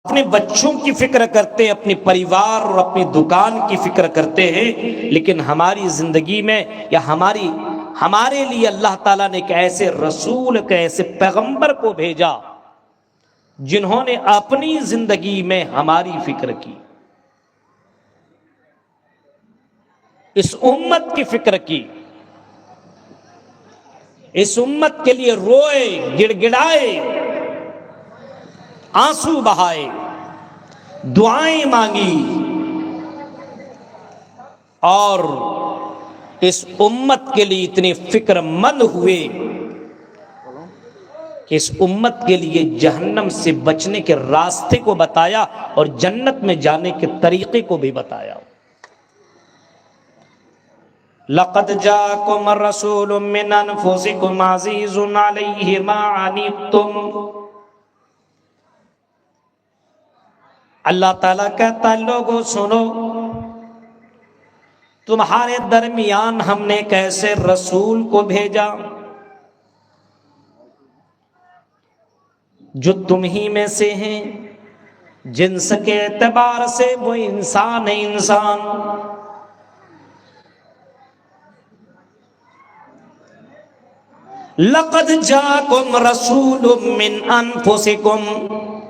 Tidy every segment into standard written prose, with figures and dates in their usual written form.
اپنے بچوں کی فکر کرتے ہیں، اپنے پریوار اور اپنی دکان کی فکر کرتے ہیں، لیکن ہماری زندگی میں یا ہمارے لیے اللہ تعالیٰ نے ایک ایسے رسول، ایک ایسے پیغمبر کو بھیجا جنہوں نے اپنی زندگی میں ہماری فکر کی، اس امت کی فکر کی، اس امت کے لیے روئے، گڑ گڑائے، آنسو بہائے، دعائیں مانگی، اور اس امت کے لیے اتنے فکر مند ہوئے کہ اس امت کے لیے جہنم سے بچنے کے راستے کو بتایا اور جنت میں جانے کے طریقے کو بھی بتایا۔ لَقَدْ جَاءَكُمْ رَسُولٌ مِّنْ أَنفُسِكُمْ عَزِيزٌ عَلَيْهِ مَا عَنِتُّمْ۔ اللہ تعالیٰ کہتا ہے لوگوں سنو، تمہارے درمیان ہم نے ایک ایسے رسول کو بھیجا جو تم ہی میں سے ہیں، جنس کے اعتبار سے وہ انسان ہے، انسان۔ لقد جاءکم رسول من انفسکم،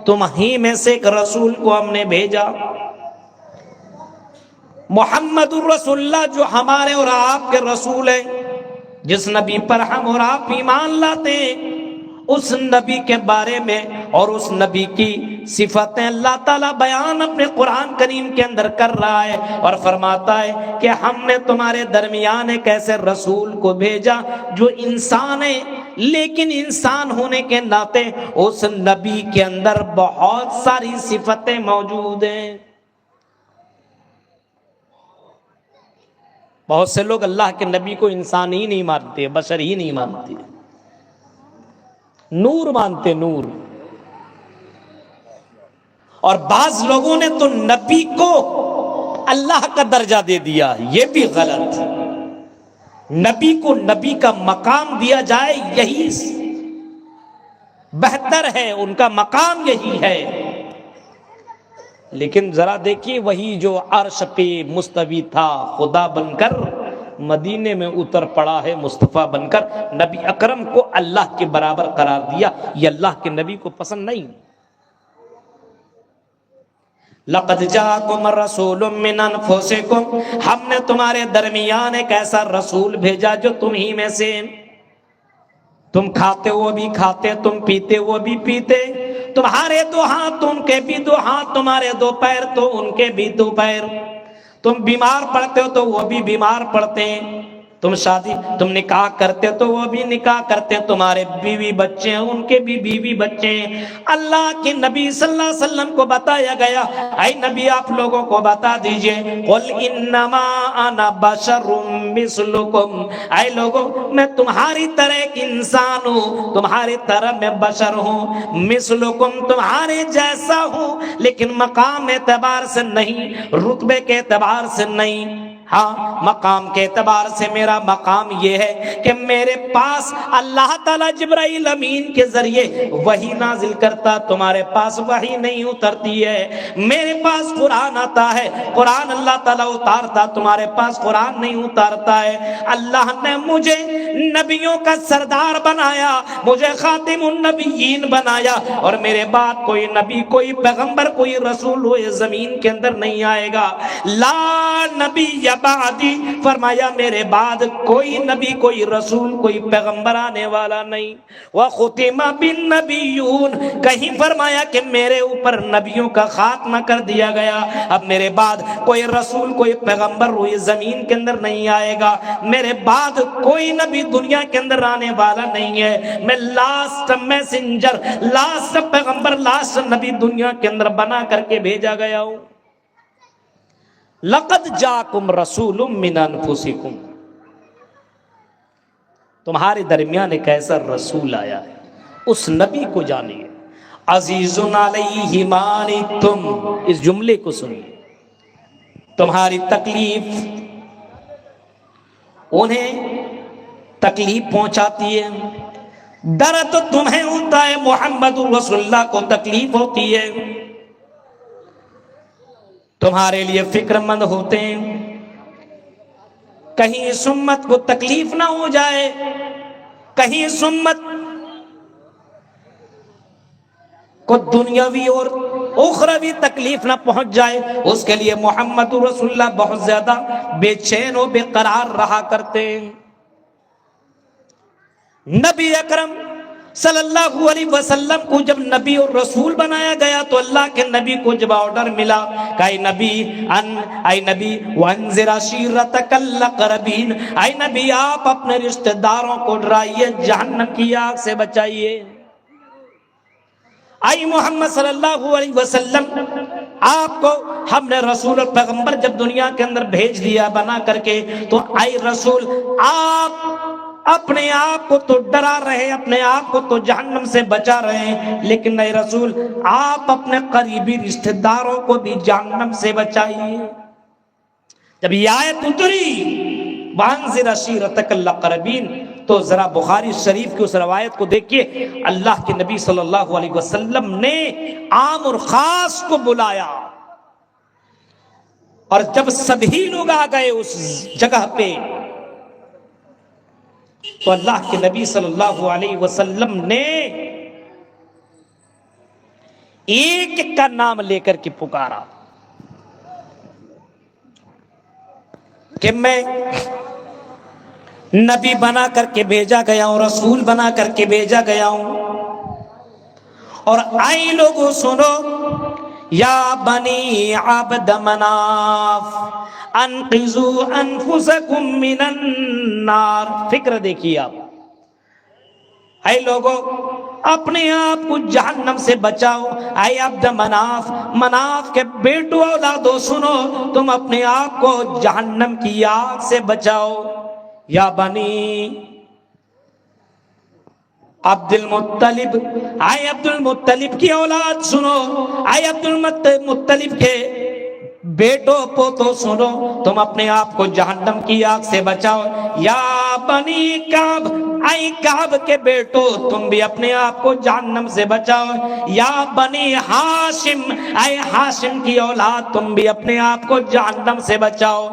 تم ہی میں سے ایک رسول کو ہم نے بھیجا، محمد الرسول اللہ، جو ہمارے اور آپ کے رسول ہیں، جس نبی پر ہم اور آپ ایمان لاتے ہیں، اس نبی کے بارے میں اور اس نبی کی صفتیں اللہ تعالیٰ بیان اپنے قرآن کریم کے اندر کر رہا ہے اور فرماتا ہے کہ ہم نے تمہارے درمیان ایک ایسے رسول کو بھیجا جو انسان ہے، لیکن انسان ہونے کے ناطے اس نبی کے اندر بہت ساری صفتیں موجود ہیں۔ بہت سے لوگ اللہ کے نبی کو انسان ہی نہیں مانتے، بشر ہی نہیں مانتے، نور مانتے، نور۔ اور بعض لوگوں نے تو نبی کو اللہ کا درجہ دے دیا، یہ بھی غلط۔ نبی کو نبی کا مقام دیا جائے، یہی بہتر ہے، ان کا مقام یہی ہے۔ لیکن ذرا دیکھیے، وہی جو عرش پہ مستوی تھا خدا بن کر مدینے میں اتر پڑا ہے مصطفیٰ بن کر، نبی اکرم کو اللہ کے برابر قرار دیا، یہ اللہ کے نبی کو پسند نہیں۔ لقد جاءکم رسول من انفسکم، ہم نے تمہارے درمیان ایک ایسا رسول بھیجا جو تم ہی میں سے، تم کھاتے وہ بھی کھاتے، تم پیتے وہ بھی پیتے، تمہارے دو ہاتھ ان کے بھی دو ہاتھ، تمہارے دو پیر تو ان کے بھی دو پیر، تم بیمار پڑتے ہو تو وہ بھی بیمار پڑتے ہیں، تم نکاح کرتے تو وہ بھی نکاح کرتے، تمہارے بیوی بچے ہیں ان کے بھی بیوی بچے ہیں۔ اللہ کے نبی صلی اللہ علیہ وسلم کو بتایا گیا، اے نبی آپ لوگوں کو بتا دیجئے، قل انما انا بشر مثلکم، اے لوگوں میں تمہاری طرح ایک انسان ہوں، تمہاری طرح میں بشر ہوں، مثلکم تمہارے جیسا ہوں، لیکن مقام اعتبار سے نہیں، رتبے کے اعتبار سے نہیں، ہاں مقام کے اعتبار سے میرا مقام یہ ہے کہ میرے پاس اللہ تعالیٰ جبرائیل امین کے ذریعے وحی نازل کرتا، تمہارے پاس وحی نہیں اترتی ہے، میرے پاس قرآن آتا ہے، قرآن اللہ تعالیٰ اتارتا، تمہارے پاس قرآن نہیں اتارتا ہے۔ اللہ نے مجھے نبیوں کا سردار بنایا، مجھے خاتم النبیین بنایا، اور میرے بعد کوئی نبی، کوئی پیغمبر، کوئی رسول ہوئے زمین کے اندر نہیں آئے گا، لا نبی بعدی، فرمایا میرے بعد کوئی نبی، کوئی رسول، کوئی پیغمبر آنے والا نہیں۔ وختم بالنبیون، کہیں فرمایا کہ میرے اوپر نبیوں کا خاتمہ کر دیا گیا، اب میرے بعد کوئی رسول، کوئی پیغمبر ہوئی زمین کے اندر نہیں آئے گا، میرے بعد کوئی نبی دنیا کے اندر آنے والا نہیں ہے، میں لاسٹ میسنجر، لاسٹ پیغمبر، لاسٹ نبی دنیا کے اندر بنا کر کے بھیجا گیا ہوں۔ لقد جاءکم رسول من انفسکم، تمہارے درمیان ایک ایسا رسول آیا ہے، اس نبی کو جانیے۔ عزیز علیہ ما عنتم، اس جملے کو سنیے، تمہاری تکلیف انہیں تکلیف پہنچاتی ہے، درد تمہیں ہوتا ہے، محمد رسول اللہ کو تکلیف ہوتی ہے، تمہارے لیے فکر مند ہوتے ہیں کہیں اس امت کو تکلیف نہ ہو جائے، کہیں اس امت کو دنیاوی اور اخروی تکلیف نہ پہنچ جائے، اس کے لیے محمد رسول اللہ بہت زیادہ بے چین و بے قرار رہا کرتے ہیں۔ نبی اکرم صلی اللہ علیہ وسلم کو جب نبی اور رسول بنایا گیا تو اللہ کے نبی کو جب آرڈر ملا کہ اے نبی وانذر عشیرتک الاقربین، اے نبی آپ اپنے رشتہ داروں کو ڈرائیے، جہنم کی آگ سے بچائیے۔ اے محمد صلی اللہ علیہ وسلم، آپ کو ہم نے رسول اور پیغمبر جب دنیا کے اندر بھیج دیا بنا کر کے، تو اے رسول آپ اپنے آپ کو تو ڈرا رہے، اپنے آپ کو تو جہنم سے بچا رہے ہیں، لیکن اے رسول آپ اپنے قریبی رشتہ داروں کو بھی جہنم سے بچائیے۔ جب یہ آیت اتری وانذر عشیرتک الاقربین، تو ذرا بخاری شریف کی اس روایت کو دیکھیے، اللہ کے نبی صلی اللہ علیہ وسلم نے عام اور خاص کو بلایا، اور جب سبھی لوگ آ گئے اس جگہ پہ تو اللہ کے نبی صلی اللہ علیہ وسلم نے ایک ایک کا نام لے کر کے پکارا کہ میں نبی بنا کر کے بھیجا گیا ہوں، رسول بنا کر کے بھیجا گیا ہوں، اور آئی لوگوں سنو، یا بنی عبد مناف انقذوا انفسکم من النار۔ فکر دیکھیے آپ، اے لوگوں اپنے آپ کو جہنم سے بچاؤ، اے عبد مناف، مناف کے بیٹو اولادو سنو، تم اپنے آپ کو جہنم کی آگ سے بچاؤ۔ یا بنی عبد المطلب، اے عبد المطلب کی اولاد سنو، اے عبد المطلب کے بیٹو پوتو سنو، تم اپنے آپ کو جہنم کی آگ سے بچاؤ۔ یا بنی کعب، اے کعب کے بیٹو تم بھی اپنے آپ کو جہنم سے بچاؤ۔ یا بنی ہاشم، اے ہاشم کی اولاد تم بھی اپنے آپ کو جہنم سے بچاؤ۔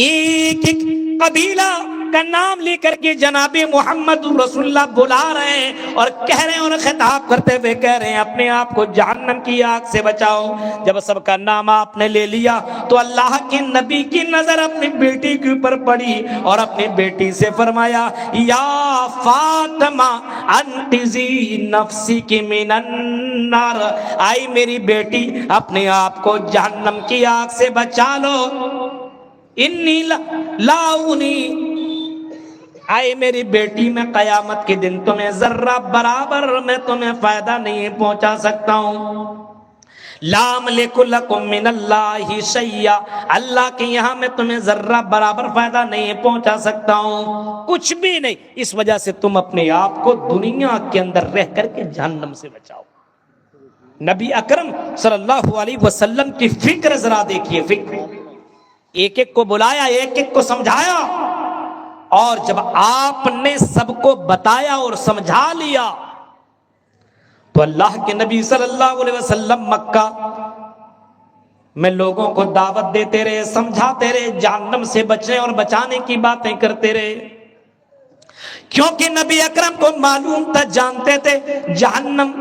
ایک ایک قبیلہ کا نام لے کر کے جناب محمد رسول اللہ بلا رہے ہیں اور کہہ رہے ہیں، اور خطاب کرتے ہوئے کہہ رہے ہیں اپنے آپ کو جہنم کی آگ سے بچاؤ۔ جب سب کا نام آپ نے لے لیا تو اللہ کے نبی کی نظر اپنی بیٹی کے اوپر پڑی اور اپنی بیٹی سے فرمایا، یا فاطمہ انقذی نفسک من النار، آئی میری بیٹی اپنے آپ کو جہنم کی آگ سے بچا لو۔ انی لاؤنی، آئے میری بیٹی میں قیامت کے دن تمہیں ذرہ برابر میں تمہیں فائدہ نہیں پہنچا سکتا ہوں۔ لا املک لکم من اللہ شیئا، اللہ کے یہاں میں تمہیں ذرہ برابر فائدہ نہیں پہنچا سکتا ہوں، کچھ بھی نہیں، اس وجہ سے تم اپنے آپ کو دنیا کے اندر رہ کر کے جہنم سے بچاؤ۔ نبی اکرم صلی اللہ علیہ وسلم کی فکر ذرا دیکھیے، فکر، ایک ایک کو بلایا، ایک ایک کو سمجھایا، اور جب آپ نے سب کو بتایا اور سمجھا لیا تو اللہ کے نبی صلی اللہ علیہ وسلم مکہ میں لوگوں کو دعوت دیتے رہے، سمجھاتے رہے، جہنم سے بچنے اور بچانے کی باتیں کرتے رہے، کیونکہ نبی اکرم کو معلوم تھا، جانتے تھے جہنم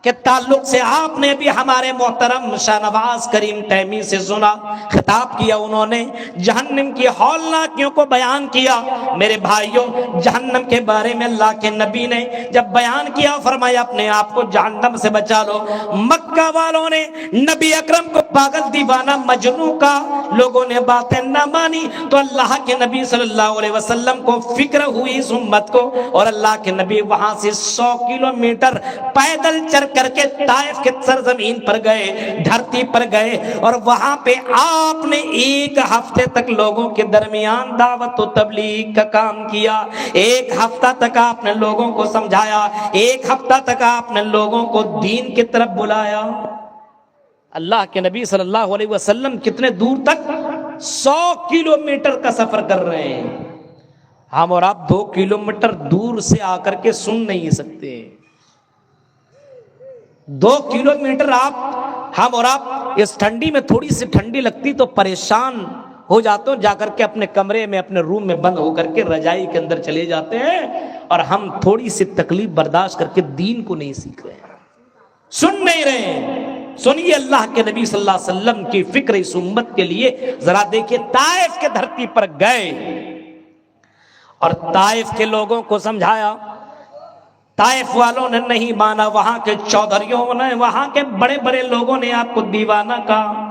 کے تعلق سے آپ نے بھی ہمارے محترم شاہ نواز کریم تیمی سے سنا، خطاب کیا انہوں نے، جہنم کی ہولناکیوں کو بیان کیا۔ میرے بھائیوں، جہنم کے بارے میں اللہ کے نبی نے جب بیان کیا فرمایا اپنے آپ کو جہنم سے بچا لو۔ مکہ والوں نے نبی اکرم کو پاگل دیوانہ مجنوں کا لوگوں نے باتیں نہ مانی تو اللہ کے نبی صلی اللہ علیہ وسلم کو فکر ہوئی اس امت کو، اور اللہ کے نبی وہاں سے 100 کلومیٹر پیدل چل کر کے طائف کے سرزمین پر گئے، دھرتی پر گئے، اور وہاں پہ آپ نے 1 ہفتے تک لوگوں کے درمیان دعوت و تبلیغ کا کام کیا۔ 1 ہفتہ تک آپ نے لوگوں کو سمجھایا، 1 ہفتہ تک آپ نے لوگوں کو دین کی طرف بلایا۔ اللہ کے نبی صلی اللہ علیہ وسلم کتنے دور تک؟ 100 کلومیٹر کا سفر کر رہے ہیں، ہم اور آپ 2 کلومیٹر دور سے آ کر کے سن نہیں سکتے۔ 2 کلومیٹر ہم اور آپ اس ٹھنڈی میں تھوڑی سی ٹھنڈی لگتی تو پریشان ہو جاتے ہوں، جا کر کے اپنے کمرے میں اپنے روم میں بند ہو کر کے رجائی کے اندر چلے جاتے ہیں، اور ہم تھوڑی سی تکلیف برداشت کر کے دین کو نہیں سیکھ رہے ہیں، سن نہیں رہے ہیں۔ سنیے اللہ کے نبی صلی اللہ علیہ وسلم کی فکر اس امت کے لیے، ذرا دیکھیے طائف کے دھرتی پر گئے اور طائف کے لوگوں کو سمجھایا، طائف والوں نے نہیں مانا، وہاں کے چودھریوں نے، وہاں کے بڑے بڑے لوگوں نے آپ کو دیوانہ کہا،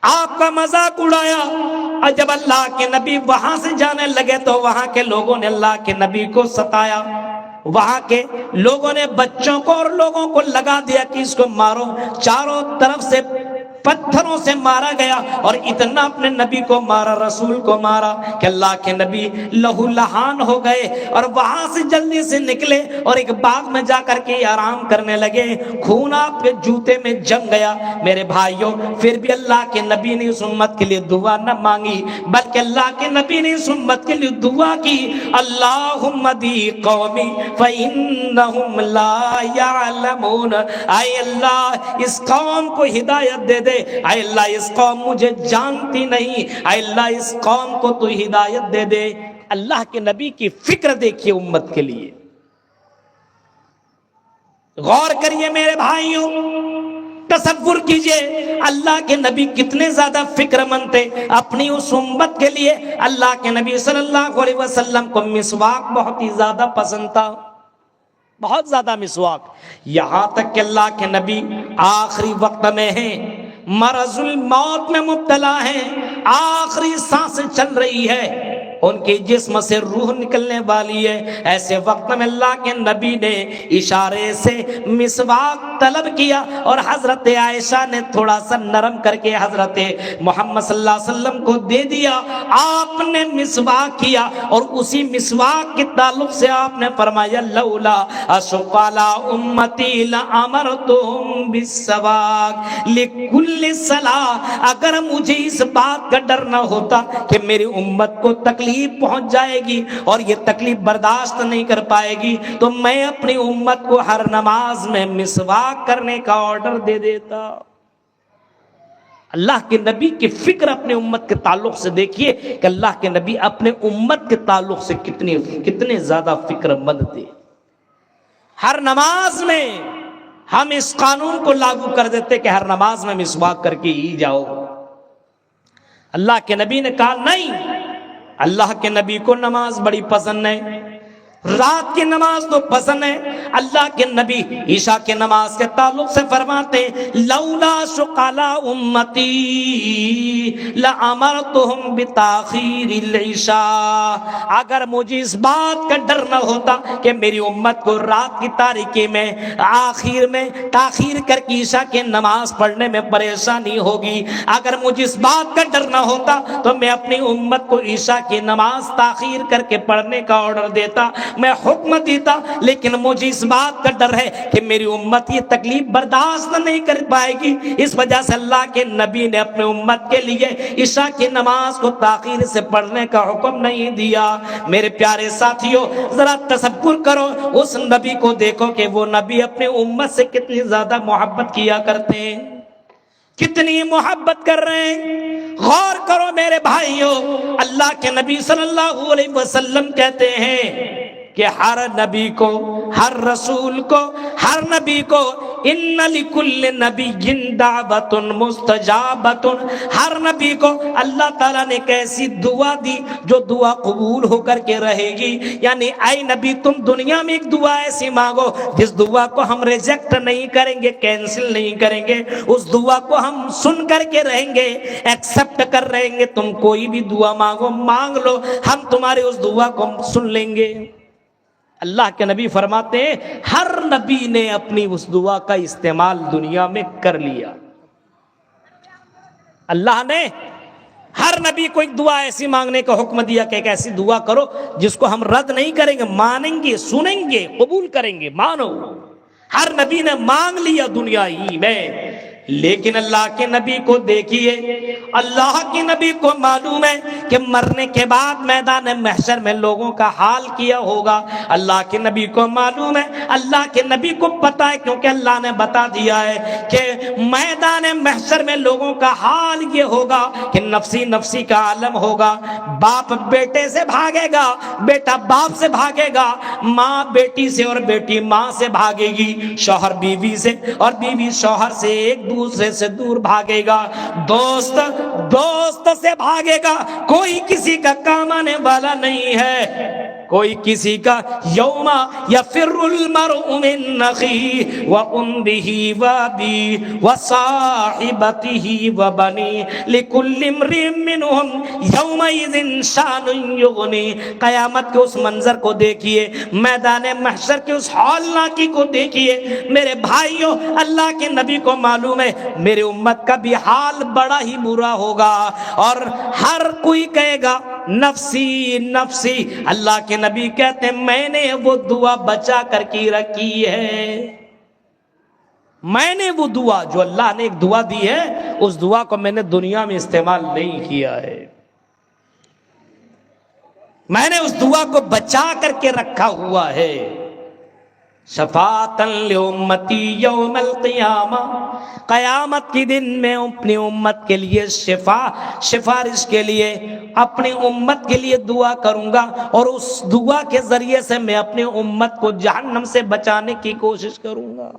آپ کا مذاق اڑایا، اور جب اللہ کے نبی وہاں سے جانے لگے تو وہاں کے لوگوں نے اللہ کے نبی کو ستایا، وہاں کے لوگوں نے بچوں کو اور لوگوں کو لگا دیا کہ اس کو مارو، چاروں طرف سے پتھروں سے مارا گیا، اور اتنا اپنے نبی کو مارا، رسول کو مارا کہ اللہ کے نبی لہو لہان ہو گئے، اور وہاں سے جلدی سے نکلے اور ایک باغ میں جا کر کے آرام کرنے لگے، خون آپ کے جوتے میں جم گیا۔ میرے بھائیوں، پھر بھی اللہ کے نبی نے اس امت کے لیے دعا نہ مانگی، بلکہ اللہ کے نبی نے اس امت کے لیے دعا کی، اللہم دی قومی فإنہم لا یعلمون، اے اللہ اس قوم کو ہدایت دے دے، اے اللہ اس قوم مجھے جانتی نہیں، اے اللہ اس قوم کو تو ہدایت دے دے۔ اللہ کے نبی کی فکر دیکھیے امت کے لیے، غور کریے میرے بھائیوں، تصور کیجئے اللہ کے نبی کتنے زیادہ فکر مند تھے اپنی اس امت کے لیے۔ اللہ کے نبی صلی اللہ علیہ وسلم کو مسواک بہت ہی زیادہ پسند تھا، بہت زیادہ مسواک، یہاں تک کہ اللہ کے نبی آخری وقت میں ہیں، مرض الموت میں مبتلا ہیں، آخری سانسیں چل رہی ہے، ان کے جسم سے روح نکلنے والی ہے، ایسے وقت میں اللہ کے نبی نے اشارے سے مسواک طلب کیا، اور حضرت عائشہ نے تھوڑا سا نرم کر کے حضرت محمد صلی اللہ علیہ وسلم کو دے دیا، آپ نے مسواک کیا، اور اسی مسواک کے تعلق سے آپ نے فرمایا لولا اشق علی امتی لامرتہم بالسواک لکل صلاۃ، اگر مجھے اس بات کا ڈر نہ ہوتا کہ میری امت کو تکلیف پہنچ جائے گی اور یہ تکلیف برداشت نہیں کر پائے گی، تو میں اپنی امت کو ہر نماز میں مسواک کرنے کا آرڈر دے دیتا۔ اللہ کے نبی کی فکر اپنے امت کے تعلق سے دیکھیے کہ اللہ کے نبی اپنے امت کے تعلق سے کتنے زیادہ فکر مند تھے۔ ہر نماز میں ہم اس قانون کو لاگو کر دیتے کہ ہر نماز میں مسواک کر کے ہی جاؤ، اللہ کے نبی نے کہا نہیں۔ اللہ کے نبی کو نماز بڑی پسند ہے، رات کی نماز تو پسند ہے۔ اللہ کے نبی عشاء کے نماز کے تعلق سے فرماتے لولا اشق علی امتی لامرتہم بتاخیر العشاء، اگر مجھے اس بات کا ڈر نہ ہوتا کہ میری امت کو رات کی تاریکی میں آخر میں تاخیر کر کے عشاء کی نماز پڑھنے میں پریشانی ہوگی، اگر مجھے اس بات کا ڈر نہ ہوتا تو میں اپنی امت کو عشاء کی نماز تاخیر کر کے پڑھنے کا آرڈر دیتا، میں حکم دیتا، لیکن مجھے اس بات کا ڈر ہے کہ میری امت یہ تکلیف برداشت نہیں کر پائے گی، اس وجہ سے اللہ کے نبی نے اپنے امت کے لیے عشاء کی نماز کو تاخیر سے پڑھنے کا حکم نہیں دیا۔ میرے پیارے ساتھیوں، ذرا تصور کرو اس نبی کو، دیکھو کہ وہ نبی اپنے امت سے کتنی زیادہ محبت کیا کرتے ہیں، کتنی محبت کر رہے ہیں۔ غور کرو میرے بھائیوں، اللہ کے نبی صلی اللہ علیہ وسلم کہتے ہیں کہ ہر نبی کو، ہر رسول کو، ہر نبی کو ان لکل نبی دعوت مستجابۃ، ہر نبی کو اللہ تعالیٰ نے ایک ایسی دعا دی جو دعا قبول ہو کر کے رہے گی۔ یعنی اے نبی تم دنیا میں ایک دعا ایسی مانگو جس دعا کو ہم ریجیکٹ نہیں کریں گے، کینسل نہیں کریں گے، اس دعا کو ہم سن کر کے رہیں گے، ایکسپٹ کر رہیں گے۔ تم کوئی بھی دعا مانگو، مانگ لو، ہم تمہارے اس دعا کو سن لیں گے۔ اللہ کے نبی فرماتے ہیں ہر نبی نے اپنی اس دعا کا استعمال دنیا میں کر لیا۔ اللہ نے ہر نبی کو ایک دعا ایسی مانگنے کا حکم دیا کہ ایک ایسی دعا کرو جس کو ہم رد نہیں کریں گے، مانیں گے، سنیں گے، قبول کریں گے، مانو۔ ہر نبی نے مانگ لیا دنیا ہی میں۔ لیکن اللہ کے نبی کو دیکھیے، اللہ کے نبی کو معلوم ہے کہ مرنے کے بعد میدان محشر میں لوگوں کا حال کیا ہوگا۔ اللہ کے نبی کو معلوم ہے، اللہ کے نبی کو پتا ہے، کیونکہ اللہ نے بتا دیا ہے کہ میدان محشر میں لوگوں کا حال یہ ہوگا کہ نفسی نفسی کا عالم ہوگا۔ باپ بیٹے سے بھاگے گا، بیٹا باپ سے بھاگے گا، ماں بیٹی سے اور بیٹی ماں سے بھاگے گی، شوہر بیوی سے اور بیوی شوہر سے ایک دوسرے سے دور بھاگے گا، دوست دوست سے بھاگے گا، کوئی کسی کا کام آنے والا نہیں ہے، کوئی کسی کا۔ یوم یفر المرء من اخیہ وامہ وابیہ وصاحبتہ وبنیہ لکل امرئ منہم یومئذ شأن یغنیہ۔ قیامت کے اس منظر کو دیکھیے، میدان محشر کے اس ہولناکی کو دیکھیے میرے بھائیوں۔ اللہ کے نبی کو معلوم ہے میرے امت کا بھی حال بڑا ہی برا ہوگا، اور ہر کوئی کہے گا نفسی نفسی۔ اللہ کے نبی کہتے ہیں میں نے وہ دعا بچا کر کی رکھی ہے، میں نے وہ دعا جو اللہ نے ایک دعا دی ہے، اس دعا کو میں نے دنیا میں استعمال نہیں کیا ہے، میں نے اس دعا کو بچا کر کے رکھا ہوا ہے۔ شفاعتاً لامتی یوم القیامہ، قیامت کی دن میں اپنی امت کے لیے سفارش کے لیے اپنی امت کے لیے دعا کروں گا، اور اس دعا کے ذریعے سے میں اپنی امت کو جہنم سے بچانے کی کوشش کروں گا۔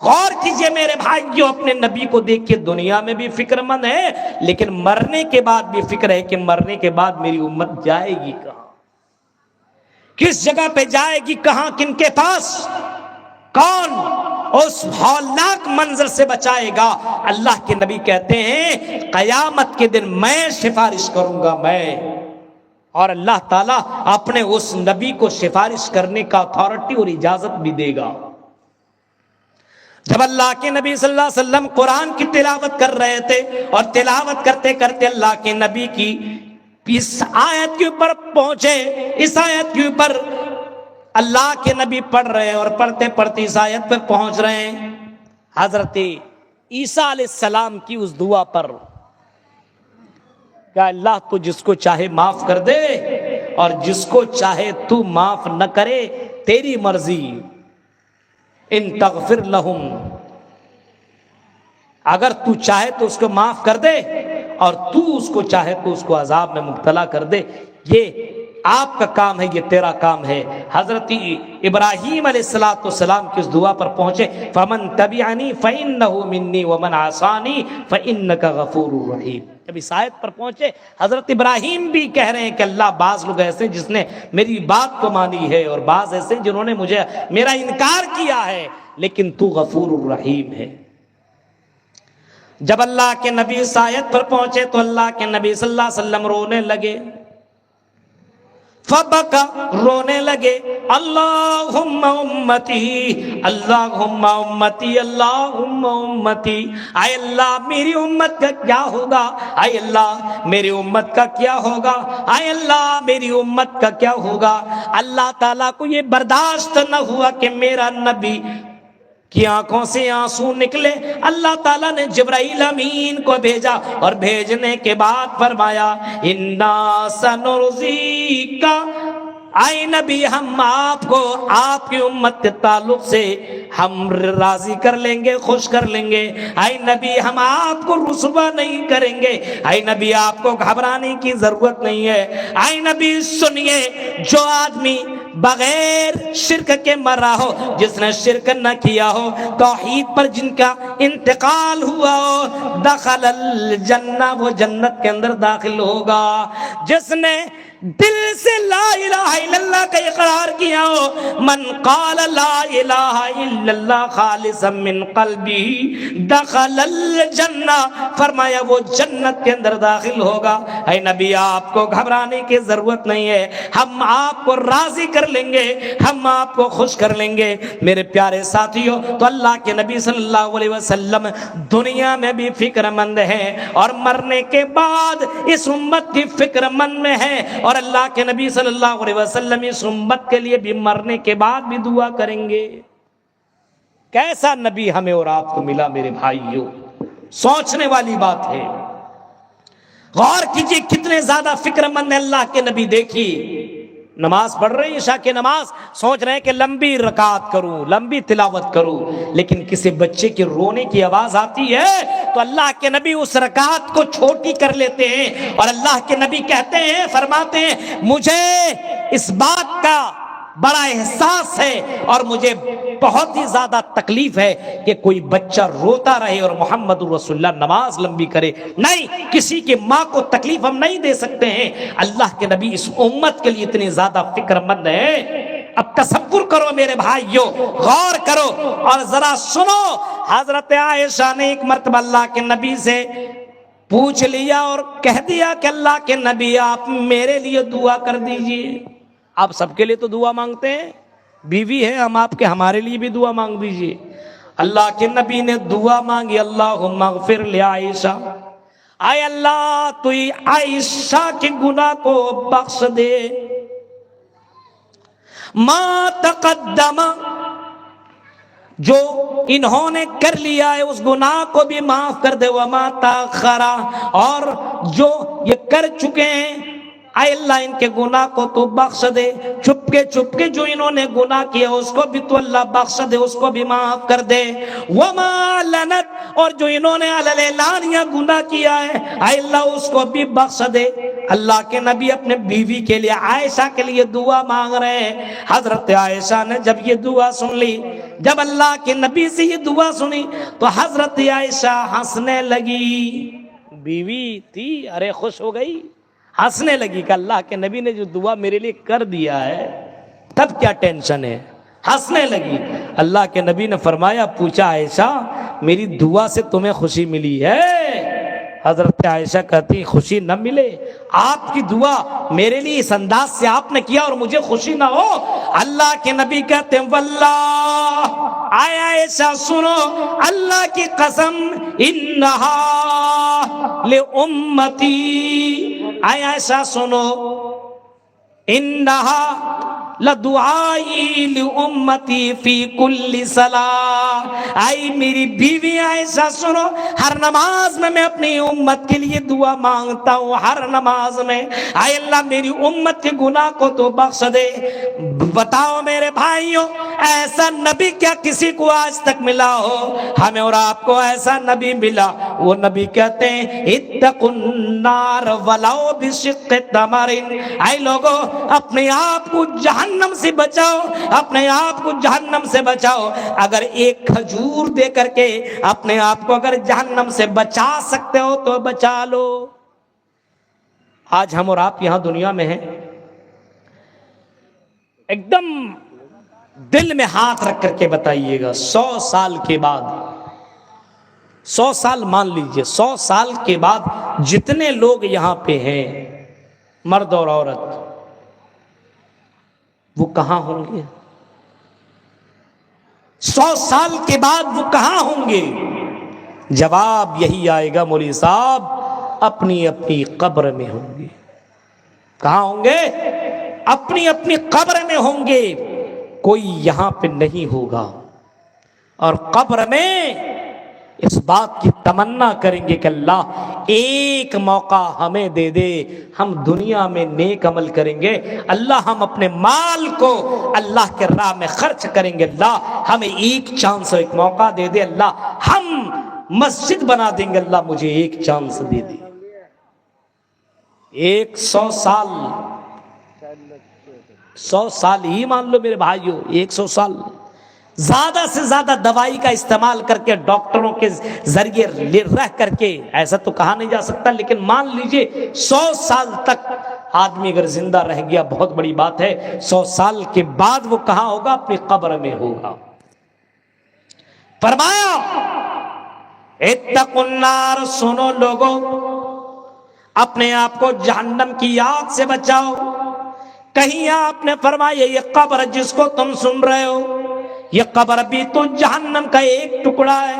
غور کیجئے میرے بھائیو، اپنے نبی کو دیکھ کے دنیا میں بھی فکر مند ہے، لیکن مرنے کے بعد بھی فکر ہے کہ مرنے کے بعد میری امت جائے گی کہاں، کس جگہ پہ جائے گی، کہاں، کن کے پاس، کون اس ہولناک منظر سے بچائے گا۔ اللہ کے نبی کہتے ہیں قیامت کے دن میں سفارش کروں گا، میں، اور اللہ تعالیٰ اپنے اس نبی کو سفارش کرنے کا اتھارٹی اور اجازت بھی دے گا۔ جب اللہ کے نبی صلی اللہ علیہ وسلم قرآن کی تلاوت کر رہے تھے، اور تلاوت کرتے کرتے اللہ کے نبی کی اس آیت کے اوپر پہنچے، اس آیت کے اوپر اللہ کے نبی پڑھ رہے ہیں، اور پڑھتے پڑھتے اس آیت پر پہنچ رہے ہیں حضرت عیسیٰ علیہ السلام کی اس دعا پر کہ اللہ تو جس کو چاہے معاف کر دے، اور جس کو چاہے تو معاف نہ کرے، تیری مرضی، ان تغفر لہم، اگر تو چاہے تو اس کو معاف کر دے، اور تو اس کو چاہے تو اس کو عذاب میں مبتلا کر دے، یہ آپ کا کام ہے، یہ تیرا کام ہے۔ حضرت ابراہیم علیہ السلام کی اس دعا پر پہنچے، فمن تبعنی فإنہ منی ومن عصانی فإنک غفور رحیم۔ جب اس آیت پر پہنچے، حضرت ابراہیم بھی کہہ رہے ہیں کہ اللہ، بعض لوگ ایسے جس نے میری بات کو مانی ہے، اور بعض ایسے جنہوں نے مجھے میرا انکار کیا ہے، لیکن تو غفور الرحیم ہے۔ جب اللہ کے نبی اس آیت پر پہنچے تو اللہ کے نبی صلی اللہ علیہ وسلم رونے لگے، فبکا، رونے لگے، اللہم امتی اللہم امتی اللہم امتی، اے اللہ میری امت کا کیا ہوگا، اے اللہ میری امت کا کیا ہوگا، اے اللہ میری امت کا کیا ہوگا۔ اللہ تعالیٰ کو یہ برداشت نہ ہوا کہ میرا نبی کی آنکھوں سے آنسو نکلے۔ اللہ تعالیٰ نے جبرائیل امین کو بھیجا، اور بھیجنے کے بعد فرمایا اِنَّا سَنُرْضِيكَ، اے نبی ہم آپ کو آپ کی امت کے تعلق سے ہم راضی کر لیں گے، خوش کر لیں گے۔ اے نبی ہم آپ کو رسوا نہیں کریں گے، اے نبی آپ کو گھبرانے کی ضرورت نہیں ہے۔ اے نبی سنیے، جو آدمی بغیر شرک کے مرا ہو، جس نے شرک نہ کیا ہو، توحید پر جن کا انتقال ہوا ہو، دخل الجنہ، وہ جنت کے اندر داخل ہوگا۔ جس نے دل سے لا الہ الا اللہ کا اقرار کیا ہو، من قال لا الہ الا اللہ خالصا من قلبہ دخل الجنہ، فرمایا وہ جنت کے اندر داخل ہوگا۔ اے نبی آپ کو گھبرانے کی ضرورت نہیں ہے، ہم آپ کو راضی کر لیں گے، ہم آپ کو خوش کر لیں گے۔ میرے پیارے ساتھیوں، تو اللہ کے نبی صلی اللہ علیہ وسلم دنیا میں بھی فکر مند ہیں، اور مرنے کے بعد اس امت کی فکر مند میں ہے، اور اللہ کے نبی صلی اللہ علیہ وسلم اس امت کے لیے بھی مرنے کے بعد بھی دعا کریں گے۔ کیسا نبی ہمیں اور آپ کو ملا میرے بھائیوں، سوچنے والی بات ہے۔ غور کیجئے کتنے زیادہ فکر مند اللہ کے نبی۔ دیکھیے نماز پڑھ رہے ہیں عشاء کی نماز، سوچ رہے ہیں کہ لمبی رکعت کروں، لمبی تلاوت کروں، لیکن کسی بچے کے رونے کی آواز آتی ہے تو اللہ کے نبی اس رکعت کو چھوٹی کر لیتے ہیں، اور اللہ کے نبی کہتے ہیں، فرماتے ہیں مجھے اس بات کا بڑا احساس ہے اور مجھے بہت ہی زیادہ تکلیف ہے کہ کوئی بچہ روتا رہے اور محمد رسول اللہ نماز لمبی کرے۔ نہیں، کسی کی ماں کو تکلیف ہم نہیں دے سکتے ہیں، اللہ کے نبی اس امت کے لیے اتنے زیادہ فکر مند ہے۔ اب تصور کرو میرے بھائیوں، غور کرو اور ذرا سنو۔ حضرت عائشہ نے ایک مرتبہ اللہ کے نبی سے پوچھ لیا اور کہہ دیا کہ اللہ کے نبی آپ میرے لیے دعا کر دیجئے۔ آپ سب کے لیے تو دعا مانگتے ہیں، بیوی ہے ہم آپ کے، ہمارے لیے بھی دعا مانگ دیجئے۔ اللہ کے نبی نے دعا مانگی، اللہم اغفر لعائشہ، اے اللہ تو عائشہ کے گناہ کو بخش دے، ما تقدم، جو انہوں نے کر لیا ہے اس گناہ کو بھی معاف کر دے، وما تاخر، اور جو یہ کر چکے ہیں اے اللہ ان کے گناہ کو تو بخش دے، چھپ کے جو انہوں نے گناہ کیا اس کو بھی تو اللہ بخش دے، اس کو بھی معاف کر دے، وما لنت، اور جو انہوں نے اعلانیہ گناہ کیا ہے اے اللہ اس کو بھی بخش دے۔ اللہ کے نبی اپنے بیوی کے لیے عائشہ کے لیے دعا مانگ رہے ہیں۔ حضرت عائشہ نے جب یہ دعا سن لی، جب اللہ کے نبی سے یہ دعا سنی تو حضرت عائشہ ہنسنے لگی، بیوی تھی ارے خوش ہو گئی، ہنسنے لگی کہ اللہ کے نبی نے جو دعا میرے لیے کر دیا ہے تب کیا ٹینشن ہے، ہنسنے لگی۔ اللہ کے نبی نے فرمایا، پوچھا عائشہ میری دعا سے تمہیں خوشی ملی ہے؟ حضرت عائشہ کہتی خوشی نہ ملے، آپ کی دعا میرے لیے اس انداز سے آپ نے کیا اور مجھے خوشی نہ ہو؟ اللہ کے نبی کہتے ہیں واللہ، آئے عائشہ سنو اللہ کی قسم، انہا لامتی، آئے عائشہ سنو، انہا لدعائی لامتی فی کل صلاۃ، آئی میری بیوی عائشہ سنو، ہر نماز میں اپنی امت کے لیے دعا مانگتا ہوں، ہر نماز میں اے اللہ میری امت کے گناہ کو تو بخش دے۔ بتاؤ میرے بھائیوں، ایسا نبی کیا کسی کو آج تک ملا ہو؟ ہمیں اور آپ کو ایسا نبی ملا، وہ نبی کہتے ہیں اتقوا النار ولو بشق تمر، اے لوگوں اپنے آپ کو جہنم سے بچاؤ، اپنے آپ کو جہنم سے بچاؤ، اگر ایک کھجور دے کر کے اپنے آپ کو اگر جہنم سے بچا سکتے ہو تو بچا لو۔ آج ہم اور آپ یہاں دنیا میں ہیں، ایک دم دل میں ہاتھ رکھ کر کے بتائیے گا 100 سال کے بعد، 100 سال مان لیجئے، 100 سال کے بعد جتنے لوگ یہاں پہ ہیں مرد اور عورت، وہ کہاں ہوں گے؟ 100 سال کے بعد وہ کہاں ہوں گے؟ جواب یہی آئے گا مولوی صاحب، اپنی اپنی قبر میں ہوں گے۔ کہاں ہوں گے؟ اپنی اپنی قبر میں ہوں گے، کوئی یہاں پہ نہیں ہوگا، اور قبر میں اس بات کی تمنا کریں گے کہ اللہ ایک موقع ہمیں دے دے، ہم دنیا میں نیک عمل کریں گے، اللہ ہم اپنے مال کو اللہ کے راہ میں خرچ کریں گے، اللہ ہمیں ایک چانس، ایک موقع دے دے، اللہ ہم مسجد بنا دیں گے، اللہ مجھے ایک چانس دے دے۔ 100 سال، 100 سال ہی مان لو میرے بھائیوں، 100 سال، زیادہ سے زیادہ دوائی کا استعمال کر کے ڈاکٹروں کے ذریعے رہ کر کے، ایسا تو کہا نہیں جا سکتا، لیکن مان لیجئے 100 سال تک آدمی اگر زندہ رہ گیا بہت بڑی بات ہے۔ 100 سال کے بعد وہ کہاں ہوگا؟ اپنی قبر میں ہوگا۔ فرمایا اتقوا النار، سنو لوگوں اپنے آپ کو جہنم کی آگ سے بچاؤ۔ کہیں آپ نے فرمایا یہ قبر جس کو تم سن رہے ہو، یہ قبر بھی تو جہنم کا ایک ٹکڑا ہے،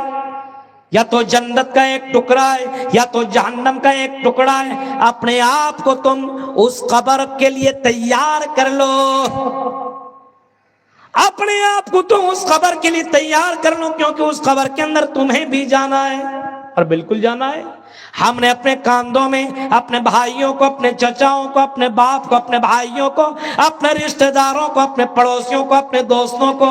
یا تو جنت کا ایک ٹکڑا ہے یا تو جہنم کا ایک ٹکڑا ہے، اپنے آپ کو تم اس قبر کے لیے تیار کر لو۔ اپنے آپ کو تم اس خبر کے لیے تیار کر لو، کیونکہ اس خبر کے اندر تمہیں بھی جانا ہے، اور بالکل جانا ہے۔ ہم نے اپنے کاندھوں میں اپنے بھائیوں کو، اپنے چچاؤں کو، اپنے باپ کو، اپنے بھائیوں کو، اپنے رشتہ داروں کو، اپنے پڑوسیوں کو، اپنے دوستوں کو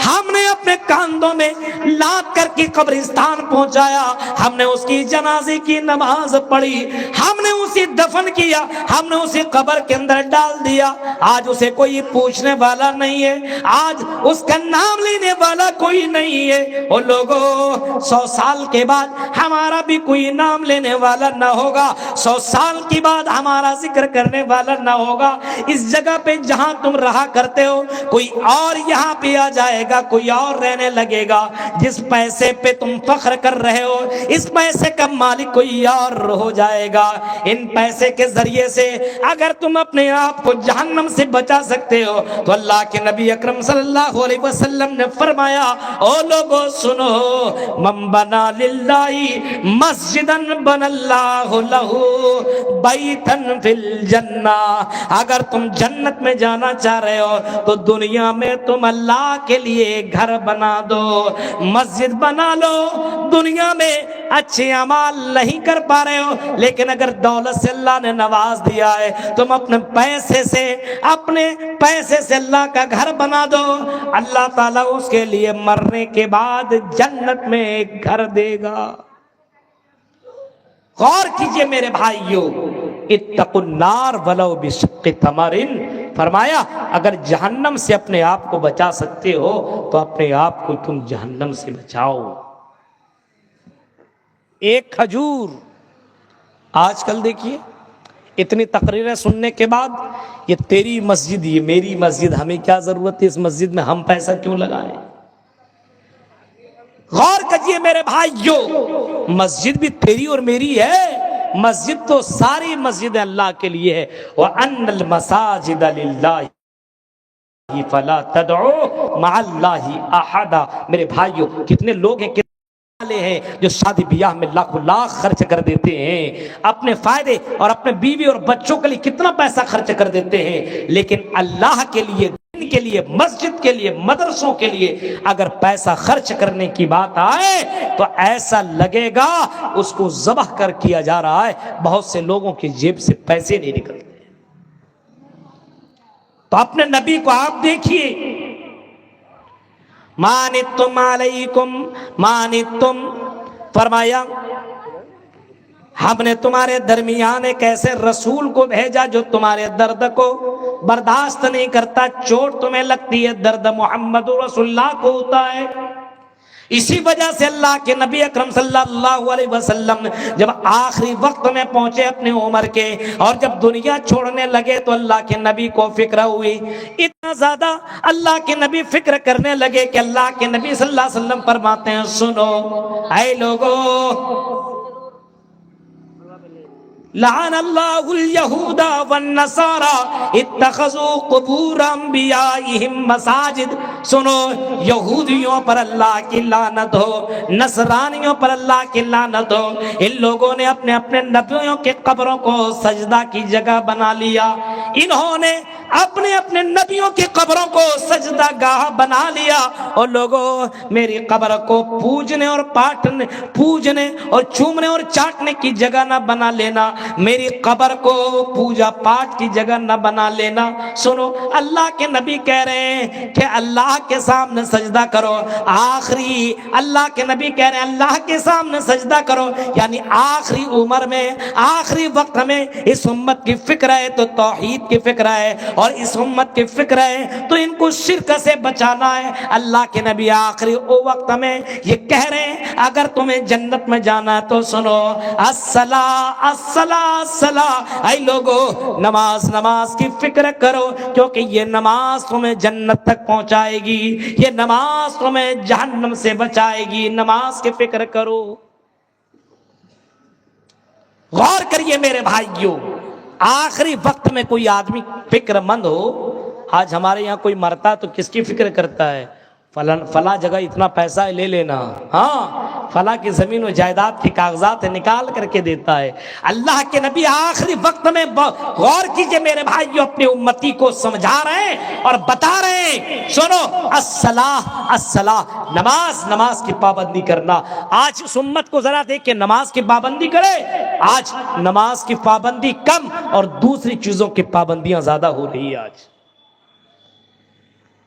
ہم نے اپنے کاندھوں میں لاد کر کے قبرستان پہنچایا، ہم نے اس کی جنازے کی نماز پڑھی، ہم نے اسے دفن کیا، ہم نے اسے قبر کے اندر ڈال دیا۔ آج اسے کوئی پوچھنے والا نہیں ہے، آج اس کا نام لینے والا کوئی نہیں ہے۔ وہ لوگوں، 100 سال کے بعد ہمارا بھی کوئی نام لینے والا نہ ہوگا، 100 سال کے بعد ہمارا ذکر کرنے والا نہ ہوگا۔ اس جگہ پہ جہاں تم رہا کرتے ہو کوئی اور یہاں پہ آ جائے گا، کوئی اور رہنے لگے گا۔ جس پیسے پہ تم فخر کر رہے ہو اس پیسے کا مالک کوئی اور ہو جائے گا۔ ان پیسے کے ذریعے سے اگر تم اپنے آپ کو جہنم سے بچا سکتے ہو تو اللہ کے نبی اکرم صلی اللہ علیہ وسلم نے فرمایا، او لوگوں سنو، من بنا للہ مسجدا بن اللہ لہ بیتا فی الجنہ، اگر تم جنت میں جانا چاہ رہے ہو تو دنیا میں تم اللہ کے لیے گھر بنا دو، مسجد بنا لو۔ دنیا میں اچھے اعمال نہیں کر پا رہے ہو، لیکن اگر دولت سے اللہ نے نواز دیا ہے، تم اپنے پیسے سے اللہ کا گھر بنا دو، اللہ تعالیٰ اس کے لیے مرنے کے بعد جنت میں ایک گھر دے گا۔ غور کیجئے میرے بھائیوں، اتقوا النار ولو بشق تمر، فرمایا اگر جہنم سے اپنے آپ کو بچا سکتے ہو تو اپنے آپ کو تم جہنم سے بچاؤ۔ ایک کھجور، آج کل دیکھیے اتنی تقریریں سننے کے بعد یہ تیری مسجد، یہ میری مسجد، ہمیں کیا ضرورت ہے اس مسجد میں، ہم پیسہ کیوں لگائیں؟ غور کیجئے میرے بھائیوں، مسجد بھی تیری اور میری ہے، مسجد تو ساری مسجد اللہ کے لیے ہے۔ وَأَنَّ الْمَسَاجِدَ لِلَّهِ فَلَا تَدْعُوا مَعَ اللَّهِ أَحَدًا۔ میرے بھائیوں، کتنے لوگ ہیں ہیں جو شادی بیاہ میں لاکھوں لاکھ خرچ کر دیتے ہیں، اپنے فائدے اور اپنے بیوی اور بچوں کے لیے کتنا پیسہ خرچ کر دیتے ہیں، لیکن اللہ کے لیے، دین کے لیے، مسجد کے لیے، مدرسوں کے لیے اگر پیسہ خرچ کرنے کی بات آئے تو ایسا لگے گا اس کو ذبح کر کیا جا رہا ہے۔ بہت سے لوگوں کی جیب سے پیسے نہیں نکلتے۔ تو اپنے نبی کو آپ دیکھیے، مانتم علیکم مانتم، فرمایا ہم نے تمہارے درمیان ایک ایسے رسول کو بھیجا جو تمہارے درد کو برداشت نہیں کرتا، چوٹ تمہیں لگتی ہے، درد محمد رسول اللہ کو ہوتا ہے۔ اسی وجہ سے اللہ کے نبی اکرم صلی اللہ علیہ وسلم جب آخری وقت میں پہنچے اپنے عمر کے اور جب دنیا چھوڑنے لگے تو اللہ کے نبی کو فکر ہوئی، اتنا زیادہ اللہ کے نبی فکر کرنے لگے کہ اللہ کے نبی صلی اللہ علیہ وسلم فرماتے ہیں، سنو اے لوگو، لعن اللہ اليہود والنصارى اتخذوا قبور انبیائہم مساجد۔ سنو، یہودیوں پر اللہ کی لعنت ہو، نصرانیوں پر اللہ کی لعنت ہو، ان لوگوں نے اپنے اپنے نبیوں کے قبروں کو سجدہ کی جگہ بنا لیا، انہوں نے اپنے اپنے نبیوں کی قبروں کو سجدہ گاہ بنا لیا۔ اور لوگوں، میری قبر کو پوجنے اور چومنے اور چاٹنے کی جگہ نہ بنا لینا، میری قبر کو پوجا پاٹ کی جگہ نہ بنا لینا۔ سنو، اللہ کے نبی کہہ رہے ہیں کہ اللہ کے سامنے سجدہ کرو، آخری اللہ کے نبی کہہ رہے ہیں اللہ کے سامنے سجدہ کرو، یعنی آخری عمر میں، آخری وقت میں اس امت کی فکر ہے تو توحید کی فکر ہے، اور اس امت کی فکر ہے تو ان کو شرک سے بچانا ہے۔ اللہ کے نبی آخری وقت میں یہ کہہ رہے ہیں اگر تمہیں جنت میں جانا ہے تو سنو، الصلاۃ الصلاۃ الصلاۃ، اے لوگو نماز نماز کی فکر کرو، کیونکہ یہ نماز تمہیں جنت تک پہنچائے گی، یہ نماز تمہیں جہنم سے بچائے گی، نماز کی فکر کرو۔ غور کریے میرے بھائیوں، آخری وقت میں کوئی آدمی فکر مند ہو، آج ہمارے یہاں کوئی مرتا تو کس کی فکر کرتا ہے؟ فلاں جگہ اتنا پیسہ ہے لے لینا، ہاں فلاں کی زمین و جائیداد کے کاغذات نکال کر کے دیتا ہے۔ اللہ کے نبی آخری وقت میں غور کیجئے میرے بھائیو، اپنی امتی کو سمجھا رہے ہیں اور بتا رہے ہیں، سنو الصلاۃ، نماز کی پابندی کرنا۔ آج اس امت کو ذرا دیکھ کے نماز کی پابندی کرے، آج نماز کی پابندی کم اور دوسری چیزوں کی پابندیاں زیادہ ہو رہی ہے۔ آج